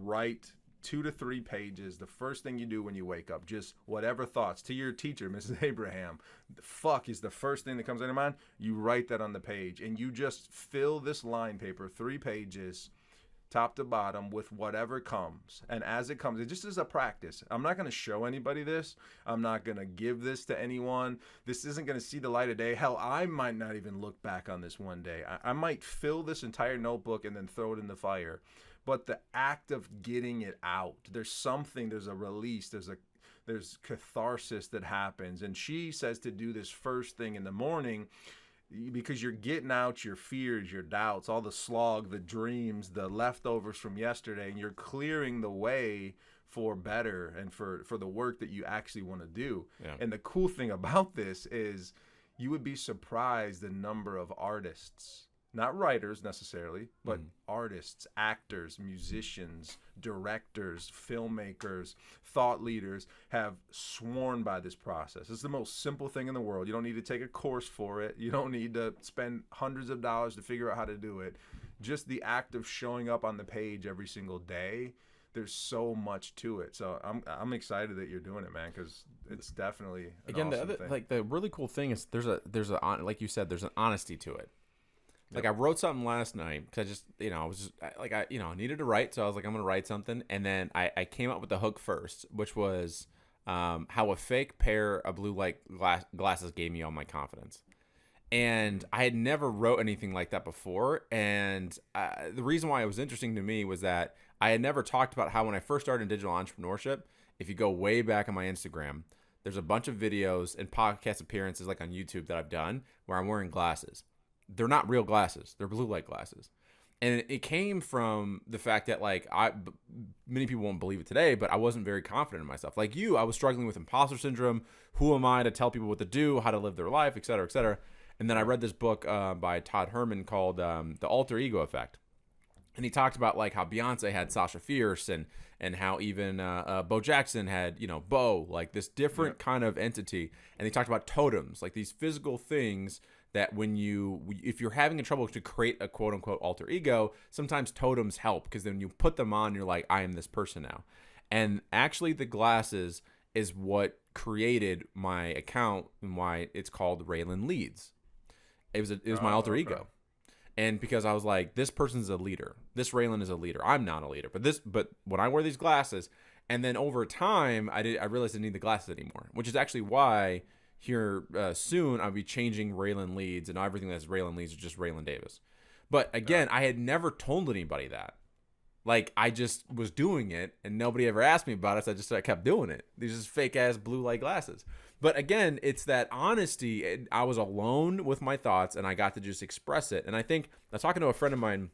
Speaker 2: write 2 to 3 pages the first thing you do when you wake up. Just whatever thoughts. To your teacher, Mrs. Abraham, fuck is the first thing that comes into your mind. You write that on the page and you just fill this line paper, 3 pages, top to bottom, with whatever comes. And as it comes, it just is a practice. I'm not going to show anybody this. I'm not going to give this to anyone. This isn't going to see the light of day. Hell, I might not even look back on this one day. I might fill this entire notebook and then throw it in the fire. But the act of getting it out, there's a release, there's catharsis that happens. And she says to do this first thing in the morning, because you're getting out your fears, your doubts, all the slog, the dreams, the leftovers from yesterday, and you're clearing the way for better and for the work that you actually want to do. Yeah. And the cool thing about this is you would be surprised the number of artists not writers necessarily, but artists, actors, musicians, directors, filmmakers, thought leaders have sworn by this process. It's the most simple thing in the world. You don't need to take a course for it. You don't need to spend hundreds of dollars to figure out how to do it. Just the act of showing up on the page every single day, there's so much to it. So I'm excited that you're doing it, man, because it's definitely an awesome thing.
Speaker 1: Like the really cool thing is there's a like you said, there's an honesty to it. Like I wrote something last night because I just, I was just like, I needed to write. So I was like, I'm going to write something. And then I came up with the hook first, which was how a fake pair of blue light glasses gave me all my confidence. And I had never wrote anything like that before. And the reason why it was interesting to me was that I had never talked about how when I first started in digital entrepreneurship, if you go way back on my Instagram, there's a bunch of videos and podcast appearances like on YouTube that I've done where I'm wearing glasses. They're not real glasses. They're blue light glasses. And it came from the fact that many people won't believe it today, but I wasn't very confident in myself. Like you, I was struggling with imposter syndrome. Who am I to tell people what to do, how to live their life, et cetera, et cetera. And then I read this book by Todd Herman called The Alter Ego Effect. And he talked about like how Beyonce had Sasha Fierce and how even Bo Jackson had, Bo, like this different kind of entity. And he talked about totems, like these physical things that if you're having a trouble to create a quote unquote alter ego, sometimes totems help because then you put them on, you're like, I am this person now. And actually the glasses is what created my account and why it's called Raylan Leads. It was my alter ego. And because I was like, this person's a leader. This Raylan is a leader. I'm not a leader. But when I wear these glasses, and then over time, I realized I didn't need the glasses anymore, which is actually why here soon I'll be changing Raylan Leads, and everything that's Raylan Leads is just Raylan Davis. But again, I had never told anybody that. Like, I just was doing it, and nobody ever asked me about it, so I kept doing it. These just fake-ass blue light glasses. But again, it's that honesty. I was alone with my thoughts, and I got to just express it. And I think I was talking to a friend of mine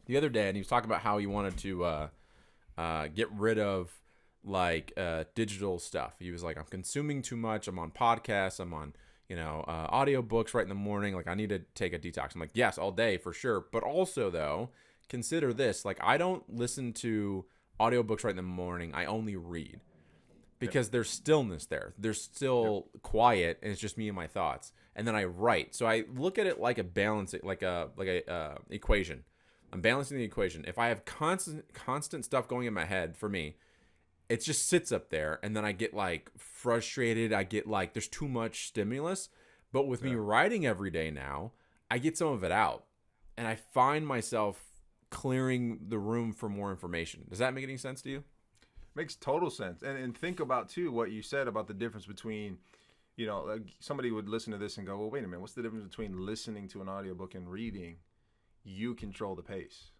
Speaker 1: the other day, and he was talking about how he wanted to get rid of digital stuff. He was like, I'm consuming too much. I'm on podcasts. I'm on audiobooks right in the morning. Like, I need to take a detox. I'm like, yes, all day for sure. But also though, consider this. Like, I don't listen to audiobooks right in the morning. I only read. Because there's stillness there. There's still quiet, and it's just me and my thoughts. And then I write. So I look at it like a balance, like a equation. I'm balancing the equation. If I have constant stuff going in my head, for me, it just sits up there, and then I get like frustrated. I get like there's too much stimulus. But with me writing every day now, I get some of it out, and I find myself clearing the room for more information. Does that make any sense to you?
Speaker 2: Makes total sense. And think about, too, what you said about the difference between, somebody would listen to this and go, well, wait a minute, what's the difference between listening to an audiobook and reading? You control the pace.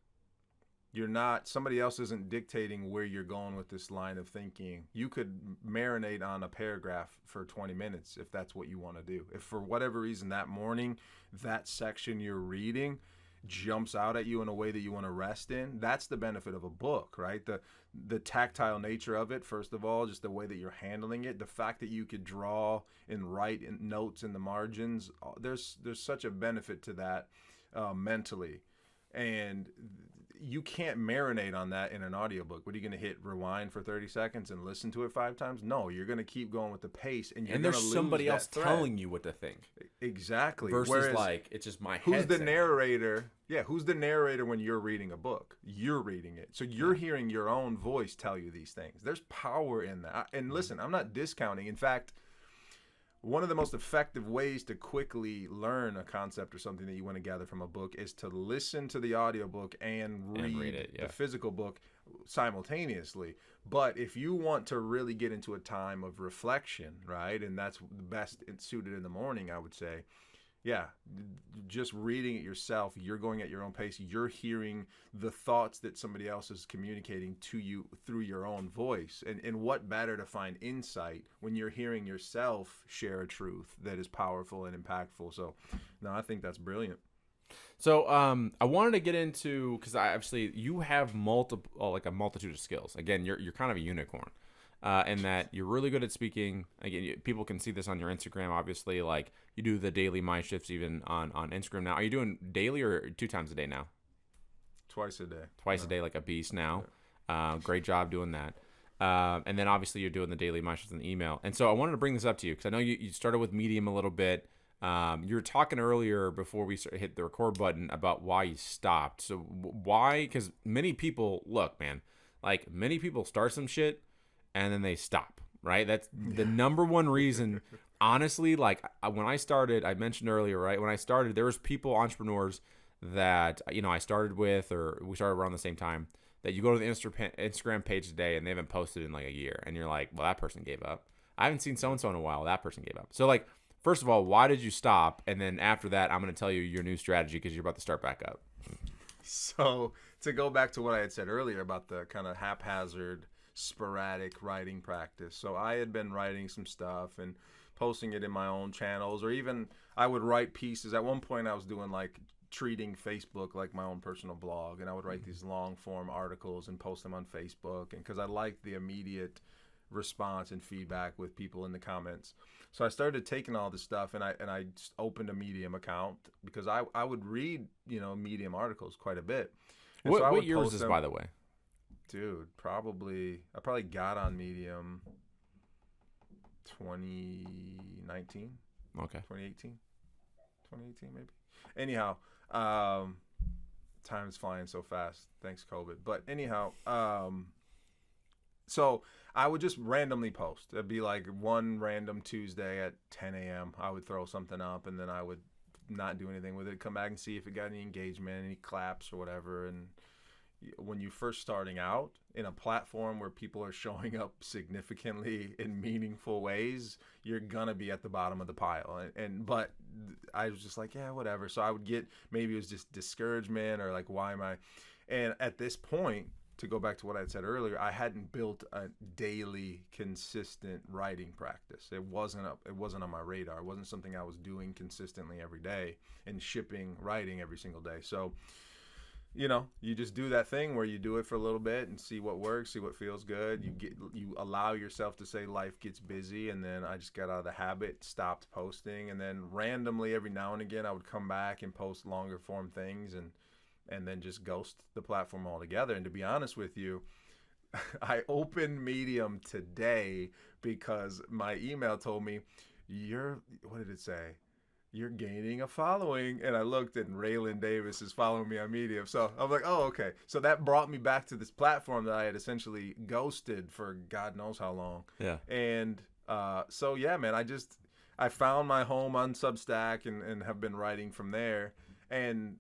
Speaker 2: Somebody else isn't dictating where you're going with this line of thinking. You could marinate on a paragraph for 20 minutes if that's what you want to do. If for whatever reason that morning, that section you're reading jumps out at you in a way that you want to rest in, that's the benefit of a book, right? The tactile nature of it, first of all, just the way that you're handling it, the fact that you could draw and write in notes in the margins, there's such a benefit to that mentally. And you can't marinate on that in an audiobook. What are you going to hit rewind for 30 seconds and listen to it 5 times? No, you're going to keep going with the pace, and
Speaker 1: there's somebody else telling you what to think.
Speaker 2: Exactly.
Speaker 1: Versus whereas, it's just my head.
Speaker 2: Who's the narrator? Yeah, who's the narrator when you're reading a book? You're reading it. So you're hearing your own voice tell you these things. There's power in that. And listen, I'm not discounting. In fact, one of the most effective ways to quickly learn a concept or something that you want to gather from a book is to listen to the audiobook and read it, the physical book simultaneously. But if you want to really get into a time of reflection, right, and that's the best suited in the morning, I would say, just reading it yourself, you're going at your own pace, you're hearing the thoughts that somebody else is communicating to you through your own voice. And what better to find insight when you're hearing yourself share a truth that is powerful and impactful. So, no, I think that's brilliant.
Speaker 1: So I wanted to get into, because you have a multitude of skills. Again, you're kind of a unicorn. and that you're really good at speaking. Again, people can see this on your Instagram, obviously. Like, you do the daily mind shifts even on Instagram now. Are you doing daily or 2 times a day now?
Speaker 2: Twice a day.
Speaker 1: Twice a day, like a beast now. Great job doing that. And then obviously you're doing the daily mind shifts in the email. And so I wanted to bring this up to you because I know you started with Medium a little bit. You were talking earlier before we hit the record button about why you stopped. So why? Because many people, look, man, like many people start some shit and then they stop, right? That's the number one reason. Honestly, like when I started, I mentioned earlier, right? When I started, there was entrepreneurs that, I started with, or we started around the same time, that you go to the Instagram page today and they haven't posted in like a year. And you're like, well, that person gave up. I haven't seen so-and-so in a while. That person gave up. So like, first of all, why did you stop? And then after that, I'm going to tell you your new strategy because you're about to start back up.
Speaker 2: So to go back to what I had said earlier about the kind of haphazard, sporadic writing practice. So I had been writing some stuff and posting it in my own channels, or even I would write pieces. At one point I was doing like treating Facebook like my own personal blog, and I would write these long form articles and post them on Facebook, and because I liked the immediate response and feedback with people in the comments. So I started taking all this stuff and I just opened a Medium account because I would read, Medium articles quite a bit. And
Speaker 1: what year was this, by the way?
Speaker 2: Dude, I probably got on Medium 2019.
Speaker 1: Okay.
Speaker 2: 2018 maybe. Anyhow, time's flying so fast. Thanks, COVID. But anyhow, so I would just randomly post. It'd be like one random Tuesday at 10 a.m. I would throw something up, and then I would not do anything with it. Come back and see if it got any engagement, any claps or whatever. And when you're first starting out in a platform where people are showing up significantly in meaningful ways, you're gonna be at the bottom of the pile. But I was just like, yeah, whatever. So I would get, maybe it was just discouragement or like, why am I? And at this point, to go back to what I said earlier, I hadn't built a daily consistent writing practice. It wasn't on my radar. It wasn't something I was doing consistently every day and shipping writing every single day. So, you just do that thing where you do it for a little bit and see what works, see what feels good. You allow yourself to say life gets busy, and then I just got out of the habit, stopped posting, and then randomly every now and again I would come back and post longer form things and then just ghost the platform altogether. And to be honest with you, I opened Medium today because my email told me, what did it say? You're gaining a following. And I looked, and Raylan Davis is following me on Medium. So I'm like, oh, okay. So that brought me back to this platform that I had essentially ghosted for God knows how long.
Speaker 1: Yeah.
Speaker 2: And so, yeah, man, I found my home on Substack and have been writing from there. And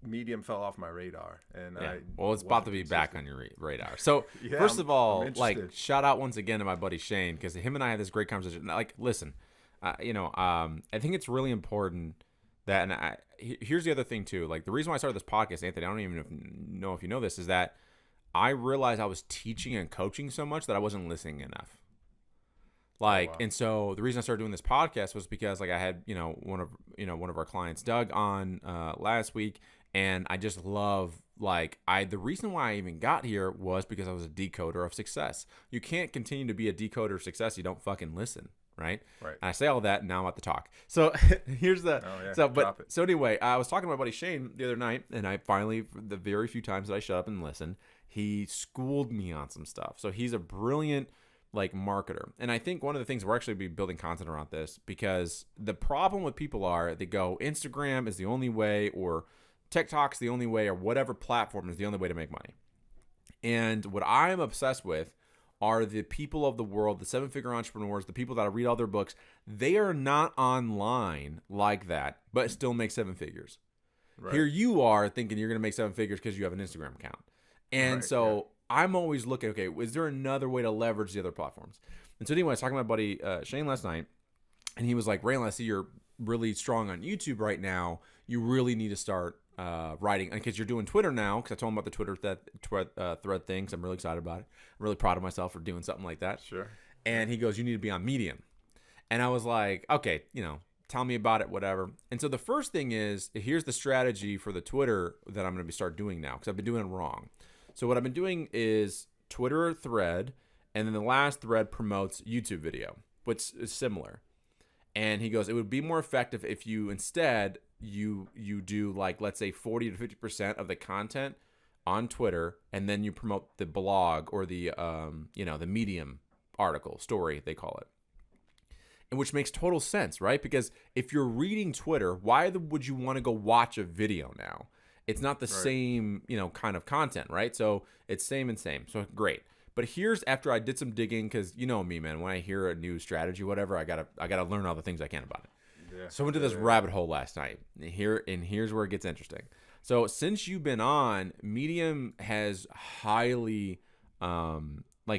Speaker 2: Medium fell off my radar, and
Speaker 1: well, it's about to be back on your radar. So
Speaker 2: yeah,
Speaker 1: first of all,
Speaker 2: I'm
Speaker 1: like, shout out once again to my buddy Shane, because him and I had this great conversation. Like, listen, I think it's really important that, and here's the other thing too. Like, the reason why I started this podcast, Anthony, I don't even know if you know this, is that I realized I was teaching and coaching so much that I wasn't listening enough. Like, and so the reason I started doing this podcast was because, like, I had, one of our clients, Doug, on last week. And I just love, the reason why I even got here was because I was a decoder of success. You can't continue to be a decoder of success. You don't fucking listen, right? Right. And I say all that, and now I'm about to talk. So here's the, so anyway, I was talking to my buddy Shane the other night, and I finally, the very few times that I shut up and listened, he schooled me on some stuff. So he's a brilliant, marketer. And I think one of the things, we're actually be building content around this, because the problem with people are, they go, Instagram is the only way, or TikTok's the only way, or whatever platform is the only way to make money. And what I'm obsessed with are the people of the world, the 7-figure entrepreneurs, the people that I read all their books. They are not online like that, but still make 7 figures. Right. Here you are thinking you're going to make 7 figures because you have an Instagram account. And I'm always looking, okay, is there another way to leverage the other platforms? And so anyway, I was talking to my buddy Shane last night, and he was like, Raylan, I see you're really strong on YouTube right now. You really need to start writing, because you're doing Twitter now, because I told him about the Twitter thread thing, because I'm really excited about it. I'm really proud of myself for doing something like that. Sure. And he goes, you need to be on Medium. And I was like, okay, tell me about it, whatever. And so the first thing is, here's the strategy for the Twitter that I'm going to start doing now, because I've been doing it wrong. So what I've been doing is, Twitter thread, and then the last thread promotes YouTube video, which is similar. And he goes, it would be more effective if you instead you do like, let's say 40 to 50% of the content on Twitter, and then you promote the blog or the the Medium article, story they call it. And which makes total sense, right? Because if you're reading Twitter, why would you want to go watch a video now? It's not the same, kind of content, right? So it's same and same. So great. But here's after I did some digging, because you know me, man. When I hear a new strategy, whatever, I gotta learn all the things I can about it. Yeah. So I went to this rabbit hole last night. Here's where it gets interesting. So since you've been on, Medium has highly,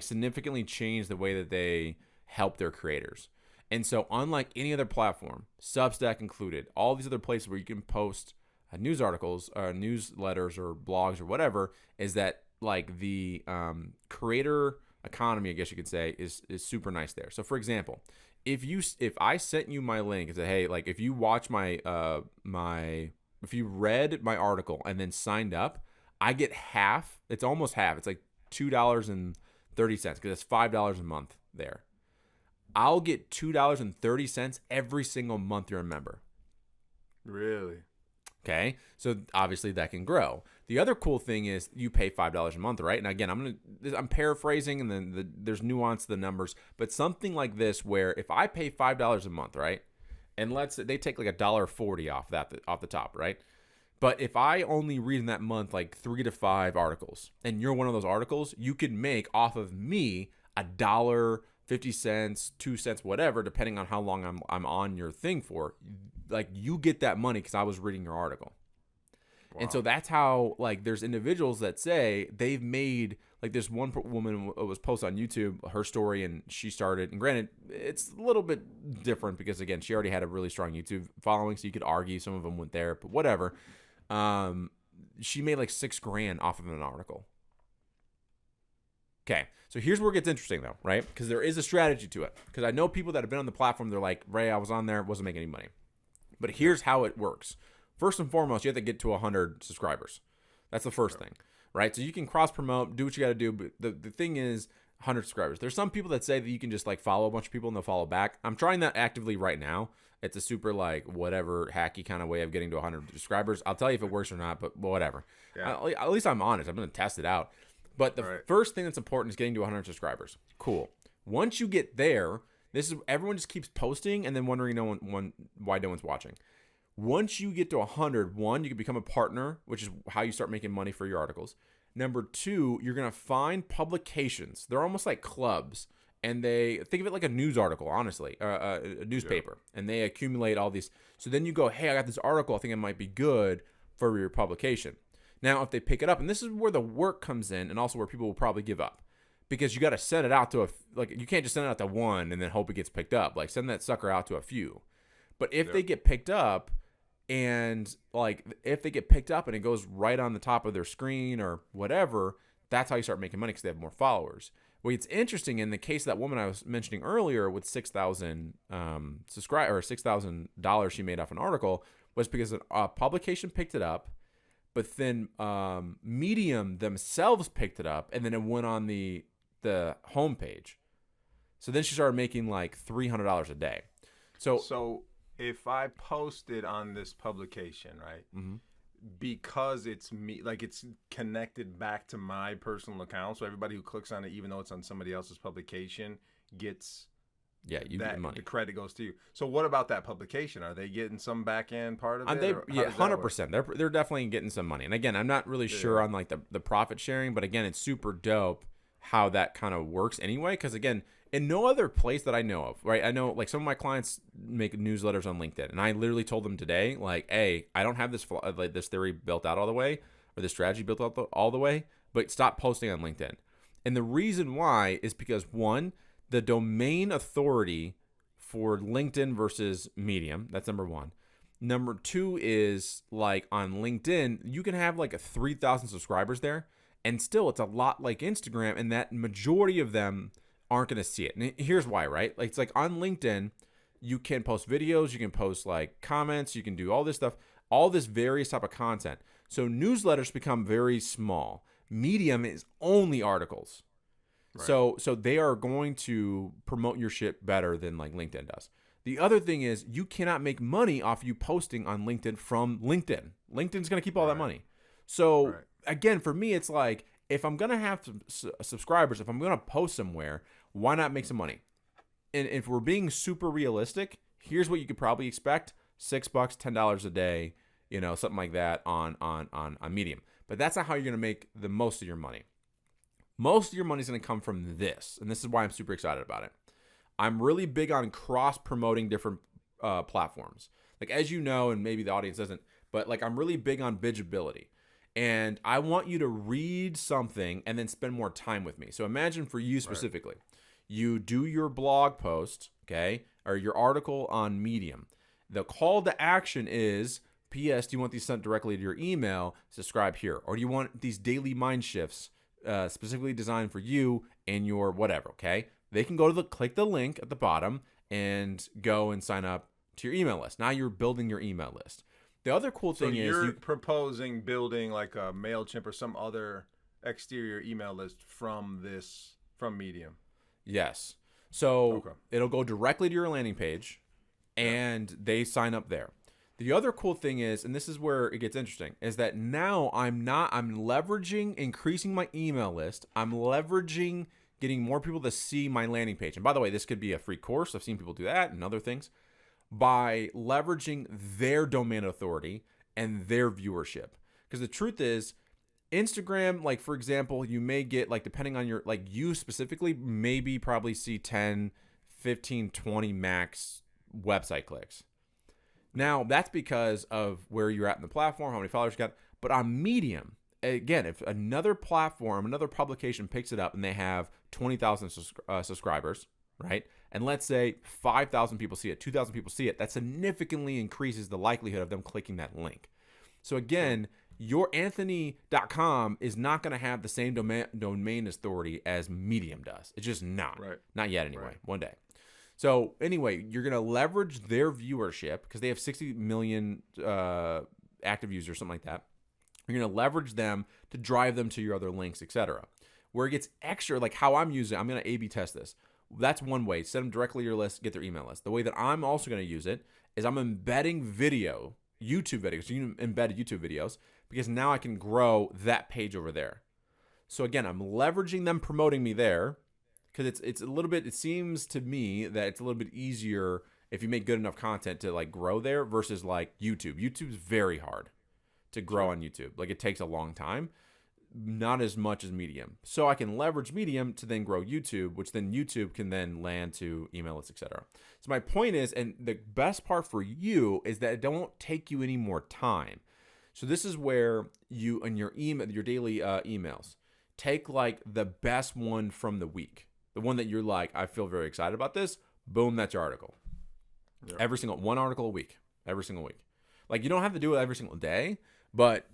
Speaker 1: significantly changed the way that they help their creators. And so unlike any other platform, Substack included, all these other places where you can post news articles or newsletters or blogs or whatever, is that like the creator economy, I guess you could say, is super nice there. So for example, if I sent you my link and said, hey, like if you watch if you read my article and then signed up, I get half. It's almost half. It's like $2.30 because it's $5 a month there. I'll get $2.30 every single month you're a member.
Speaker 2: Really?
Speaker 1: Okay, so obviously that can grow. The other cool thing is you pay $5 a month, right? And again, I'm paraphrasing, and then there's nuance to the numbers, but something like this where if I pay $5 a month, right, and they take like $1.40 off the top, right? But if I only read in that month like 3 to 5 articles, and you're one of those articles, you could make off of me $1, 50 cents, 2 cents, whatever, depending on how long I'm on your thing for. Like you get that money because I was reading your article. Wow. And so that's how, like, there's individuals that say they've made, like, this one woman was posted on YouTube, her story, and she started, and granted, it's a little bit different because, again, she already had a really strong YouTube following, so you could argue some of them went there, but whatever. She made like $6,000 off of an article. Okay, so here's where it gets interesting, though, right? Because there is a strategy to it. Because I know people that have been on the platform, they're like, Ray, I was on there, wasn't making any money. But here's how it works. First and foremost, you have to get to 100 subscribers. That's the first thing, right? So you can cross-promote, do what you got to do, but the thing is 100 subscribers. There's some people that say that you can just, like, follow a bunch of people and they'll follow back. I'm trying that actively right now. It's a super, like, whatever, hacky kind of way of getting to 100 subscribers. I'll tell you if it works or not, but whatever. Yeah. At least I'm honest. I'm going to test it out. But the first thing that's important is getting to 100 subscribers. Cool. Once you get there, everyone just keeps posting and then wondering why no one's watching. Once you get to 100, one, you can become a partner, which is how you start making money for your articles. Number two, you're going to find publications. They're almost like clubs. And they think of it like a news article, honestly, a newspaper. Yeah. And they accumulate all these. So then you go, hey, I got this article. I think it might be good for your publication. Now, if they pick it up, and this is where the work comes in, and also where people will probably give up, because you got to send it out to you can't just send it out to one and then hope it gets picked up. Like, send that sucker out to a few. But if they get picked up, and if they get picked up and it goes right on the top of their screen or whatever, that's how you start making money because they have more followers. What's interesting in the case of that woman I was mentioning earlier with 6,000 subscribers or $6,000 she made off an article was because a publication picked it up. But then Medium themselves picked it up, and then it went on the homepage. So then she started making like $300 a day. So
Speaker 2: if I posted on this publication, right, mm-hmm. because it's me, like it's connected back to my personal account, so everybody who clicks on it, even though it's on somebody else's publication, gets...
Speaker 1: Yeah, you get money.
Speaker 2: The credit goes to you. So what about that publication? Are they getting some back end part of it?
Speaker 1: 100%. They're definitely getting some money. And again, I'm not really sure on like the profit sharing, but again, it's super dope how that kind of works anyway. Because again, in no other place that I know of, right? I know like some of my clients make newsletters on LinkedIn, and I literally told them today, like, hey, I don't have this theory built out all the way, or this strategy built out all the way, but stop posting on LinkedIn. And the reason why is because one, the domain authority for LinkedIn versus Medium, that's number one. Number two is like on LinkedIn, you can have like 3,000 subscribers there, and still it's a lot like Instagram, and that majority of them aren't going to see it. And here's why, right? Like it's like on LinkedIn, you can post videos, you can post like comments, you can do all this stuff, all this various type of content. So newsletters become very small. Medium is only articles.
Speaker 2: Right.
Speaker 1: So they are going to promote your shit better than like LinkedIn does. The other thing is you cannot make money off you posting on LinkedIn from LinkedIn. LinkedIn's going to keep all that
Speaker 2: Right.
Speaker 1: money. So
Speaker 2: Right.
Speaker 1: again, for me, it's like if I'm going to have some subscribers, if I'm going to post somewhere, why not make some money? And if we're being super realistic, here's what you could probably expect: $6, $10 a day, something like that on Medium. But that's not how you're going to make the most of your money. Most of your money is going to come from this, and this is why I'm super excited about it. I'm really big on cross-promoting different platforms. Like, as you know, and maybe the audience doesn't, but like I'm really big on bingeability. And I want you to read something and then spend more time with me. So imagine for you specifically, you do your blog post, okay, or your article on Medium. The call to action is, P.S., do you want these sent directly to your email? Subscribe here. Or do you want these daily mind shifts specifically designed for you and your whatever, okay? They can go to click the link at the bottom and go and sign up to your email list. Now you're building your email list. The other cool thing is
Speaker 2: you're proposing building like a MailChimp or some other exterior email list from Medium.
Speaker 1: Yes. So it'll go directly to your landing page and they sign up there. The other cool thing is, and this is where it gets interesting, is that now I'm leveraging increasing my email list. I'm leveraging getting more people to see my landing page. And by the way, this could be a free course. I've seen people do that and other things by leveraging their domain authority and their viewership. Because the truth is, Instagram, like for example, you may get, like depending on your, like you specifically, maybe probably see 10, 15, 20 max website clicks. Now, that's because of where you're at in the platform, how many followers you got. But on Medium, again, if another platform, another publication picks it up and they have 20,000 subscribers, right? And let's say 5,000 people see it, 2,000 people see it, that significantly increases the likelihood of them clicking that link. So again, your Anthony.com is not going to have the same domain authority as Medium does. It's just not.
Speaker 2: Right.
Speaker 1: Not yet anyway.
Speaker 2: Right.
Speaker 1: One day. So anyway, you're going to leverage their viewership because they have 60 million active users, something like that. You're going to leverage them to drive them to your other links, etc. Where it gets extra, like how I'm using it, I'm going to A/B test this. That's one way. Send them directly to your list, get their email list. The way that I'm also going to use it is I'm embedding YouTube videos. So you can embed YouTube videos because now I can grow that page over there. So again, I'm leveraging them promoting me there because it's a little bit, it seems to me that it's a little bit easier if you make good enough content to like grow there versus like YouTube. YouTube's very hard to grow on YouTube. Like it takes a long time. Not as much as Medium. So I can leverage Medium to then grow YouTube, which then YouTube can then land to email lists, etc. So my point is, and the best part for you is that it don't take you any more time. So this is where you, in your email, your daily emails, take like the best one from the week. The one that you're like, I feel very excited about this. Boom, that's your article. Yeah. One article a week, every single week. Like you don't have to do it every single day, but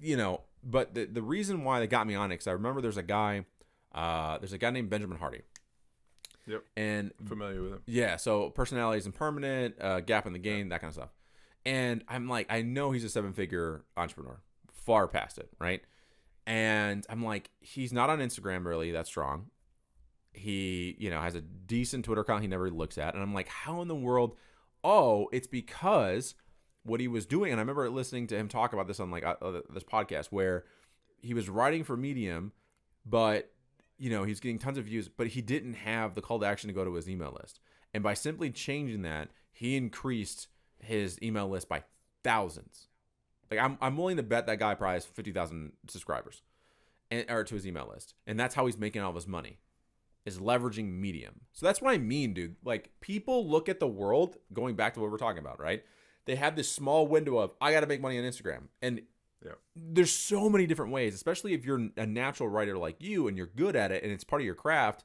Speaker 1: But the reason why they got me on it, because I remember there's a guy named Benjamin Hardy.
Speaker 2: Yep.
Speaker 1: And
Speaker 2: familiar with him.
Speaker 1: Yeah. So personality is impermanent, gap in the game, that kind of stuff. And I'm like, I know he's a 7-figure entrepreneur, far past it, right? And I'm like, he's not on Instagram really that strong. He, has a decent Twitter account he never looks at. And I'm like, how in the world? Oh, it's because what he was doing, and I remember listening to him talk about this on like this podcast where he was writing for Medium, but he's getting tons of views, but he didn't have the call to action to go to his email list. And by simply changing that, he increased his email list by thousands. Like I'm willing to bet that guy probably has 50,000 subscribers, or to his email list, and that's how he's making all of his money, is leveraging Medium. So that's what I mean, dude. Like people look at the world, going back to what we're talking about, right? They have this small window of, I got to make money on Instagram. And there's so many different ways, especially if you're a natural writer like you and you're good at it and it's part of your craft.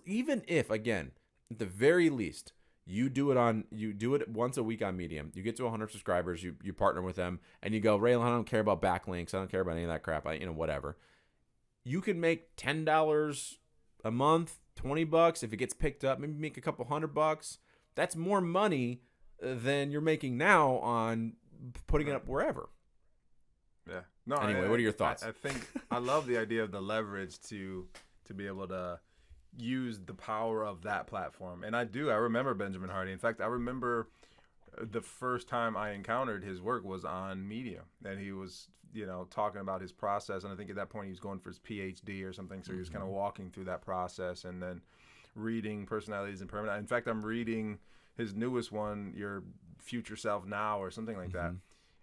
Speaker 1: Even if, again, at the very least, you do it once a week on Medium. You get to 100 subscribers, you partner with them, and you go, Raylan, I don't care about backlinks. I don't care about any of that crap. Whatever. You can make $10 a month, $20 if it gets picked up, maybe make a couple $100. That's more money than you're making now on putting it up wherever.
Speaker 2: Yeah. No.
Speaker 1: Anyway, what are your thoughts?
Speaker 2: I think I love the idea of the leverage to be able to used the power of that platform. And I remember Benjamin Hardy. In fact, I remember the first time I encountered his work was on Medium, and he was, talking about his process. And I think at that point he was going for his PhD or something. So he was kind of walking through that process and then reading Personalities and Permanent. In fact, I'm reading his newest one, Your Future Self Now, or something like that.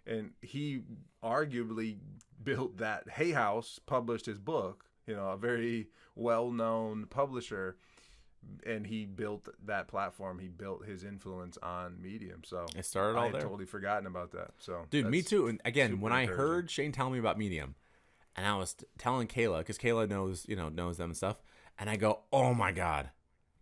Speaker 2: And he arguably built that. Hay House published his book, a very well-known publisher, and he built that platform. He built his influence on Medium. So
Speaker 1: it started all
Speaker 2: I had
Speaker 1: there.
Speaker 2: Totally forgotten about that. So
Speaker 1: dude, me too. And again, when I heard Shane tell me about Medium, and I was telling Kayla, because Kayla knows them and stuff, and I go, oh my God.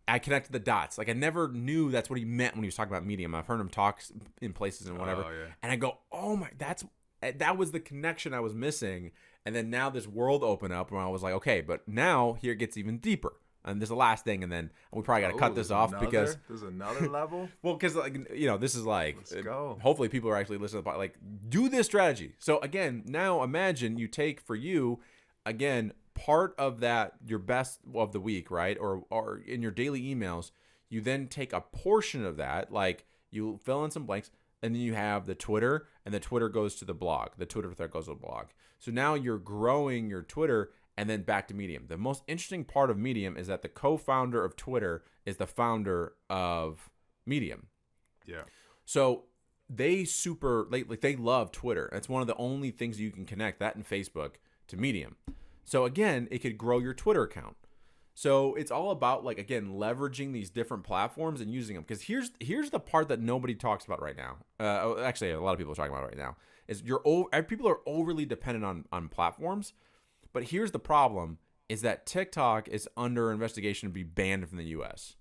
Speaker 1: I connected the dots. Like, I never knew that's what he meant when he was talking about Medium. I've heard him talk in places and whatever. And I go, oh my, that was the connection I was missing. And then now this world opened up where I was like, okay, but now here it gets even deeper. And there's the last thing, and then we probably got to cut this off because
Speaker 2: there's another level.
Speaker 1: Well, because this is like,
Speaker 2: let's go.
Speaker 1: Hopefully people are actually listening to the podcast. Like, do this strategy. So again, now imagine you take for you, again, part of that, your best of the week, right? Or in your daily emails, you then take a portion of that, like you fill in some blanks, and then you have the Twitter, and the Twitter goes to the blog. The Twitter thread goes to the blog. So now you're growing your Twitter and then back to Medium. The most interesting part of Medium is that the co-founder of Twitter is the founder of Medium.
Speaker 2: Yeah.
Speaker 1: So they love Twitter. That's one of the only things you can connect, that and Facebook, to Medium. So again, it could grow your Twitter account. So it's all about, like, again, leveraging these different platforms and using them. Because here's the part that nobody talks about right now. Actually, a lot of people are talking about it right now. Is people are overly dependent on platforms. But here's the problem: is that TikTok is under investigation to be banned from the U.S.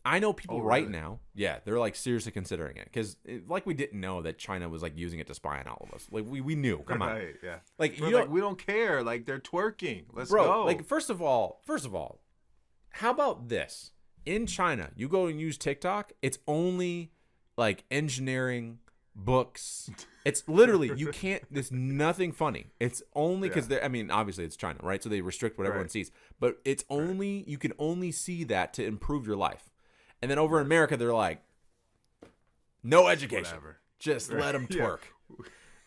Speaker 1: I know people right now, they're like seriously considering it because, like, we didn't know that China was like using it to spy on all of us. Like we knew. Come on,
Speaker 2: yeah.
Speaker 1: Like
Speaker 2: we don't care. Like, they're twerking. Let's go.
Speaker 1: Like first of all, how about this? In China, you go and use TikTok. It's only like engineering, books. It's literally you can't. There's nothing funny. It's only because I mean, obviously it's China, right? So they restrict what everyone sees. But it's only you can only see that to improve your life. And then over in America, they're like, no education.
Speaker 2: Whatever.
Speaker 1: Just let them twerk.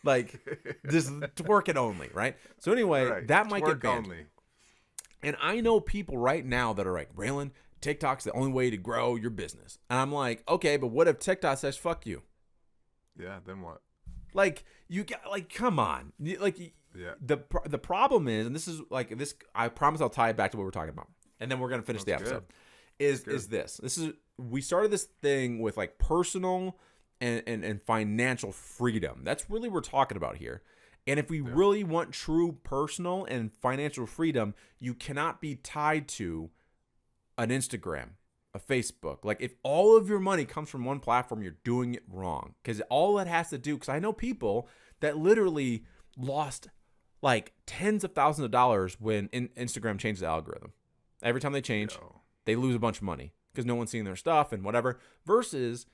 Speaker 1: Like, just twerk it only, right? So anyway, that might get banned. Only. And I know people right now that are like, Raylan, TikTok's the only way to grow your business. And I'm like, okay, but what if TikTok says fuck you?
Speaker 2: Yeah, then what?
Speaker 1: Like, you got, like, come on. Like, the problem is, and this is like this, I promise I'll tie it back to what we're talking about. And then we're going to finish the episode. Is this is we started this thing with like personal and financial freedom. That's really what we're talking about here. And if we really want true personal and financial freedom, you cannot be tied to an Instagram, a Facebook. Like, if all of your money comes from one platform, you're doing it wrong. Because all it has to do, because I know people that literally lost like tens of thousands of dollars when Instagram changed the algorithm. Every time they change, they lose a bunch of money because no one's seeing their stuff and whatever. Versus,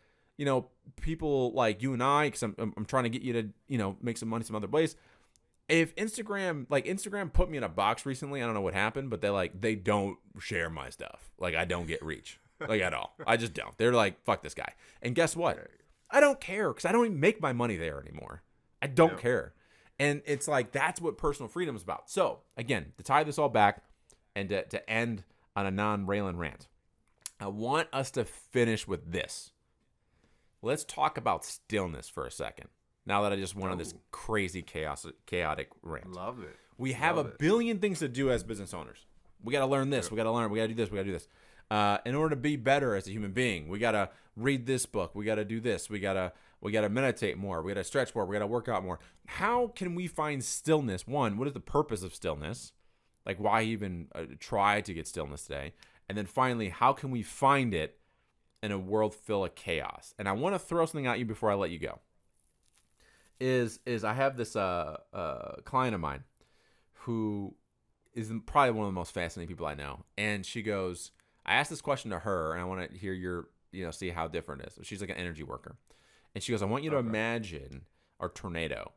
Speaker 1: people like you and I, because I'm trying to get you to, make some money some other place. If Instagram put me in a box recently, I don't know what happened, but they don't share my stuff. Like, I don't get reach, like, at all. I just don't. They're like, fuck this guy. And guess what? I don't care because I don't even make my money there anymore. I don't care. And it's like, that's what personal freedom is about. So again, to tie this all back and to end on a non-Raylan rant, I want us to finish with this. Let's talk about stillness for a second. Now that I just went on this crazy chaotic rant.
Speaker 2: Love it.
Speaker 1: We have a billion things to do as business owners. We got to learn this. We got to learn. We got to do this. We got to do this. In order to be better as a human being, we got to read this book. We got to do this. We got to meditate more. We got to stretch more. We got to work out more. How can we find stillness? One, what is the purpose of stillness? Like, why even try to get stillness today? And then finally, how can we find it in a world full of chaos? And I want to throw something at you before I let you go. Is I have this client of mine who is probably one of the most fascinating people I know. And she goes, I asked this question to her, and I want to hear your, see how different it is. She's like an energy worker. And she goes, I want you to imagine our tornado,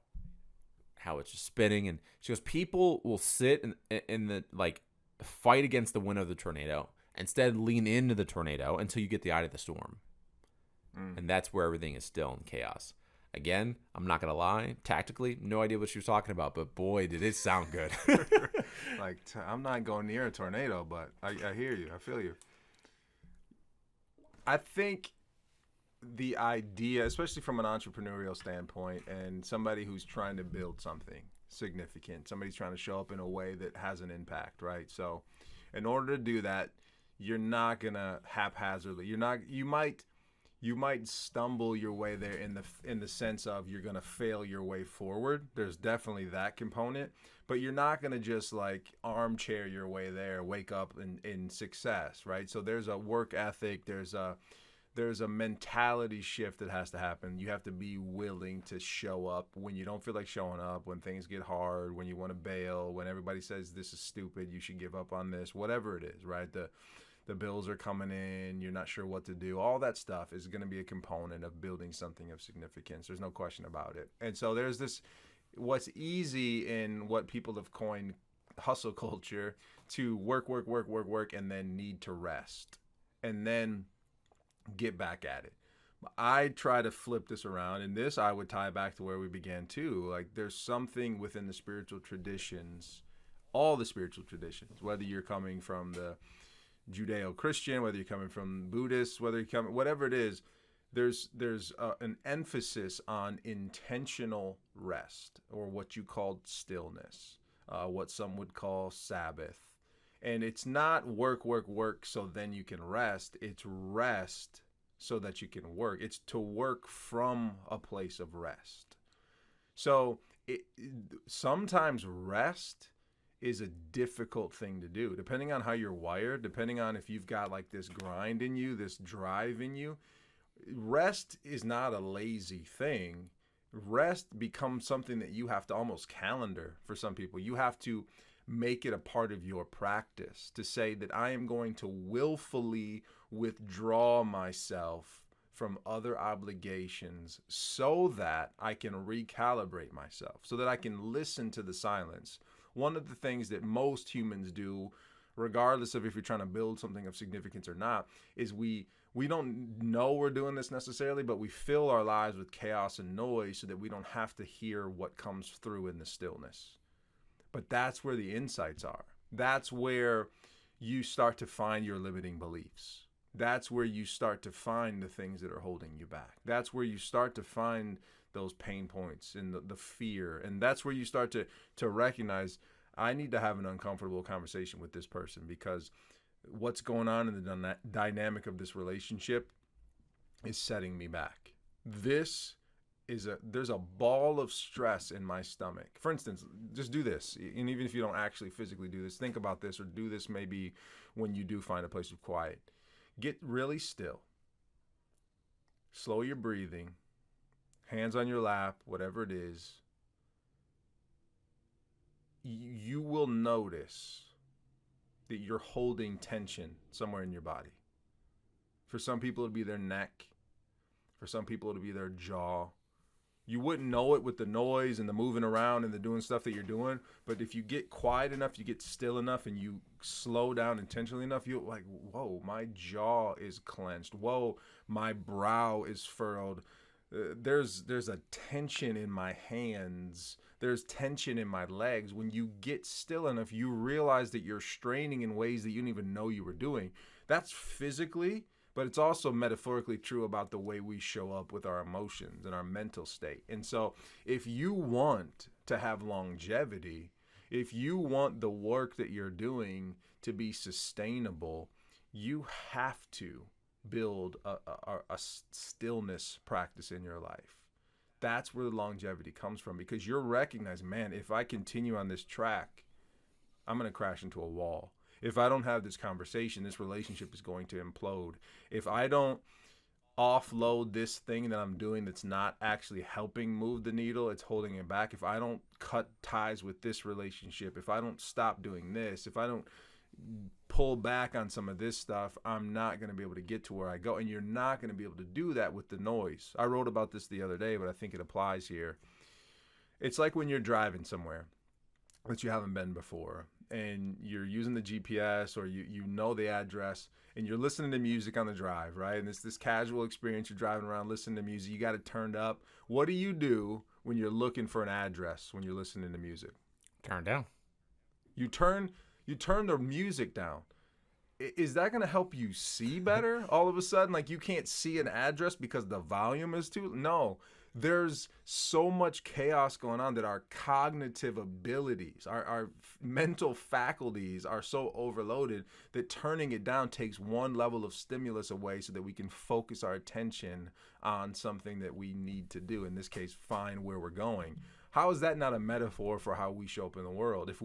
Speaker 1: how it's just spinning. And she goes, people will sit in the, like, fight against the wind of the tornado, Instead, lean into the tornado until you get the eye of the storm. And that's where everything is still in chaos. Again, I'm not going to lie. Tactically, no idea what she was talking about, but boy, did it sound good.
Speaker 2: Like, I'm not going near a tornado, but I hear you. I feel you. I think the idea, especially from an entrepreneurial standpoint and somebody who's trying to build something significant, somebody's trying to show up in a way that has an impact, right? So in order to do that, you're not going to haphazardly. You might stumble your way there in the sense of you're going to fail your way forward. There's definitely that component, but you're not going to just like armchair your way there, wake up in success, right? So there's a work ethic, there's a mentality shift that has to happen. You have to be willing to show up when you don't feel like showing up, when things get hard, when you want to bail, when everybody says this is stupid, you should give up on this, whatever it is, right? The bills are coming in, you're not sure what to do. All that stuff is going to be a component of building something of significance. There's no question about it. And so there's this, what's easy in what people have coined hustle culture, to work, and then need to rest. And then get back at it. I try to flip this around, and this I would tie back to where we began too. Like there's something within the spiritual traditions, all the spiritual traditions, whether you're coming from the Judeo-Christian, whether you're coming from Buddhist, whether you're coming, whatever it is, there's an emphasis on intentional rest, or what you called stillness, what some would call Sabbath. And it's not work so then you can rest. It's rest so that you can work. It's to work from a place of rest. So sometimes rest is a difficult thing to do, depending on how you're wired, depending on if you've got like this grind in you, this drive in you. Rest is not a lazy thing. Rest becomes something that you have to almost calendar for some people. You have to make it a part of your practice to say that I am going to willfully withdraw myself from other obligations so that I can recalibrate myself, so that I can listen to the silence. One of the things that most humans do, regardless of if you're trying to build something of significance or not, is we don't know we're doing this necessarily, but we fill our lives with chaos and noise so that we don't have to hear what comes through in the stillness. But that's where the insights are. That's where you start to find your limiting beliefs. That's where you start to find the things that are holding you back. That's where you start to find those pain points and the fear. And that's where you start to recognize, I need to have an uncomfortable conversation with this person, because what's going on in the dynamic of this relationship is setting me back. There's a ball of stress in my stomach. For instance, just do this. And even if you don't actually physically do this, think about this, or do this maybe when you do find a place of quiet. Get really still. Slow your breathing. Hands on your lap, whatever it is. You will notice that you're holding tension somewhere in your body. For some people, it'll be their neck. For some people, it'll be their jaw. You wouldn't know it with the noise and the moving around and the doing stuff that you're doing. But if you get quiet enough, you get still enough, and you slow down intentionally enough, you're like, whoa, my jaw is clenched. Whoa, my brow is furrowed. There's a tension in my hands. There's tension in my legs. When you get still enough, you realize that you're straining in ways that you didn't even know you were doing. That's physically, but it's also metaphorically true about the way we show up with our emotions and our mental state. And so if you want to have longevity, if you want the work that you're doing to be sustainable, you have to build a stillness practice in your life. That's where the longevity comes from, because you're recognizing, man, if I continue on this track, I'm going to crash into a wall. If I don't have this conversation, this relationship is going to implode. If I don't offload this thing that I'm doing that's not actually helping move the needle, it's holding it back. If I don't cut ties with this relationship, if I don't stop doing this, if I don't pull back on some of this stuff, I'm not going to be able to get to where I go. And you're not going to be able to do that with the noise. I wrote about this the other day, but I think it applies here. It's like when you're driving somewhere that you haven't been before. and you're using the GPS, or you know the address, and you're listening to music on the drive, right? And it's this casual experience. You're driving around listening to music. You got it turned up. What do you do when you're looking for an address when you're listening to music?
Speaker 1: Turn down.
Speaker 2: You turn the music down. Is that going to help you see better all of a sudden? Like, you can't see an address because the volume is too... No. There's so much chaos going on that our cognitive abilities, our mental faculties are so overloaded that turning it down takes one level of stimulus away so that we can focus our attention on something that we need to do. In this case, find where we're going. How is that not a metaphor for how we show up in the world? If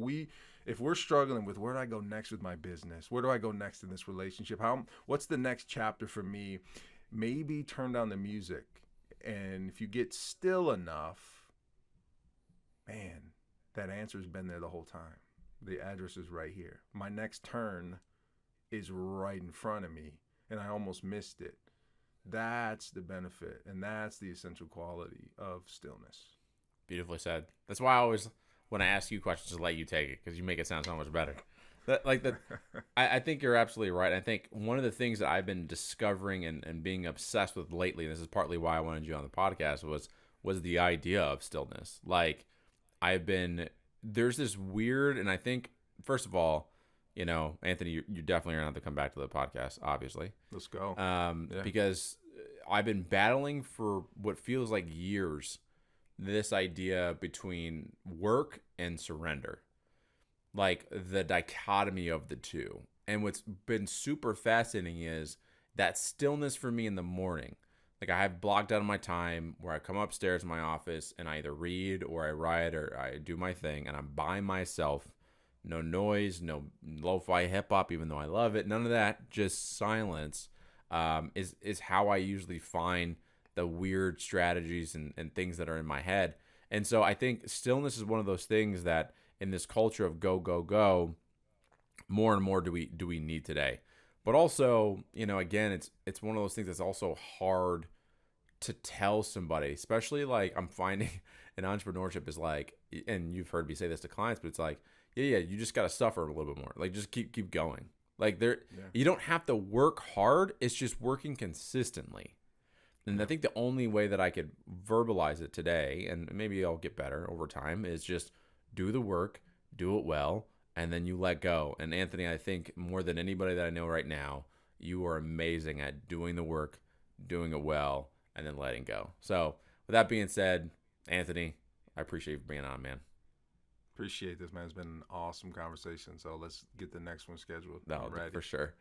Speaker 2: we're struggling with where do I go next with my business? Where do I go next in this relationship? What's the next chapter for me? Maybe turn down the music. And if you get still enough, man, that answer's been there the whole time. The address is right here. My next turn is right in front of me, and I almost missed it. That's the benefit, and that's the essential quality of stillness.
Speaker 1: Beautifully said. That's why I always, when I ask you questions, just let you take it, because you make it sound so much better. I think you're absolutely right. I think one of the things that I've been discovering and being obsessed with lately, and this is partly why I wanted you on the podcast, was the idea of stillness. Like, there's this weird, and I think, first of all, Anthony, you definitely are going to have to come back to the podcast, obviously.
Speaker 2: Let's go.
Speaker 1: Yeah. Because I've been battling for what feels like years, this idea between work and surrender. Like, the dichotomy of the two. And what's been super fascinating is that stillness for me in the morning. Like, I have blocked out my time where I come upstairs in my office and I either read or I write or I do my thing, and I'm by myself. No noise, no lo-fi hip-hop, even though I love it. None of that, just silence is how I usually find the weird strategies and things that are in my head. And so I think stillness is one of those things that, in this culture of go, go, go, more and more do we need today. But also, again, it's one of those things that's also hard to tell somebody, especially like I'm finding in entrepreneurship is like, and you've heard me say this to clients, but it's like, yeah, you just got to suffer a little bit more. Like, just keep going. Like, you don't have to work hard. It's just working consistently. And I think the only way that I could verbalize it today, and maybe I'll get better over time, is just do the work, do it well, and then you let go. And Anthony, I think more than anybody that I know right now, you are amazing at doing the work, doing it well, and then letting go. So with that being said, Anthony, I appreciate you being on, man.
Speaker 2: Appreciate this, man. It's been an awesome conversation. So let's get the next one scheduled.
Speaker 1: No, for sure.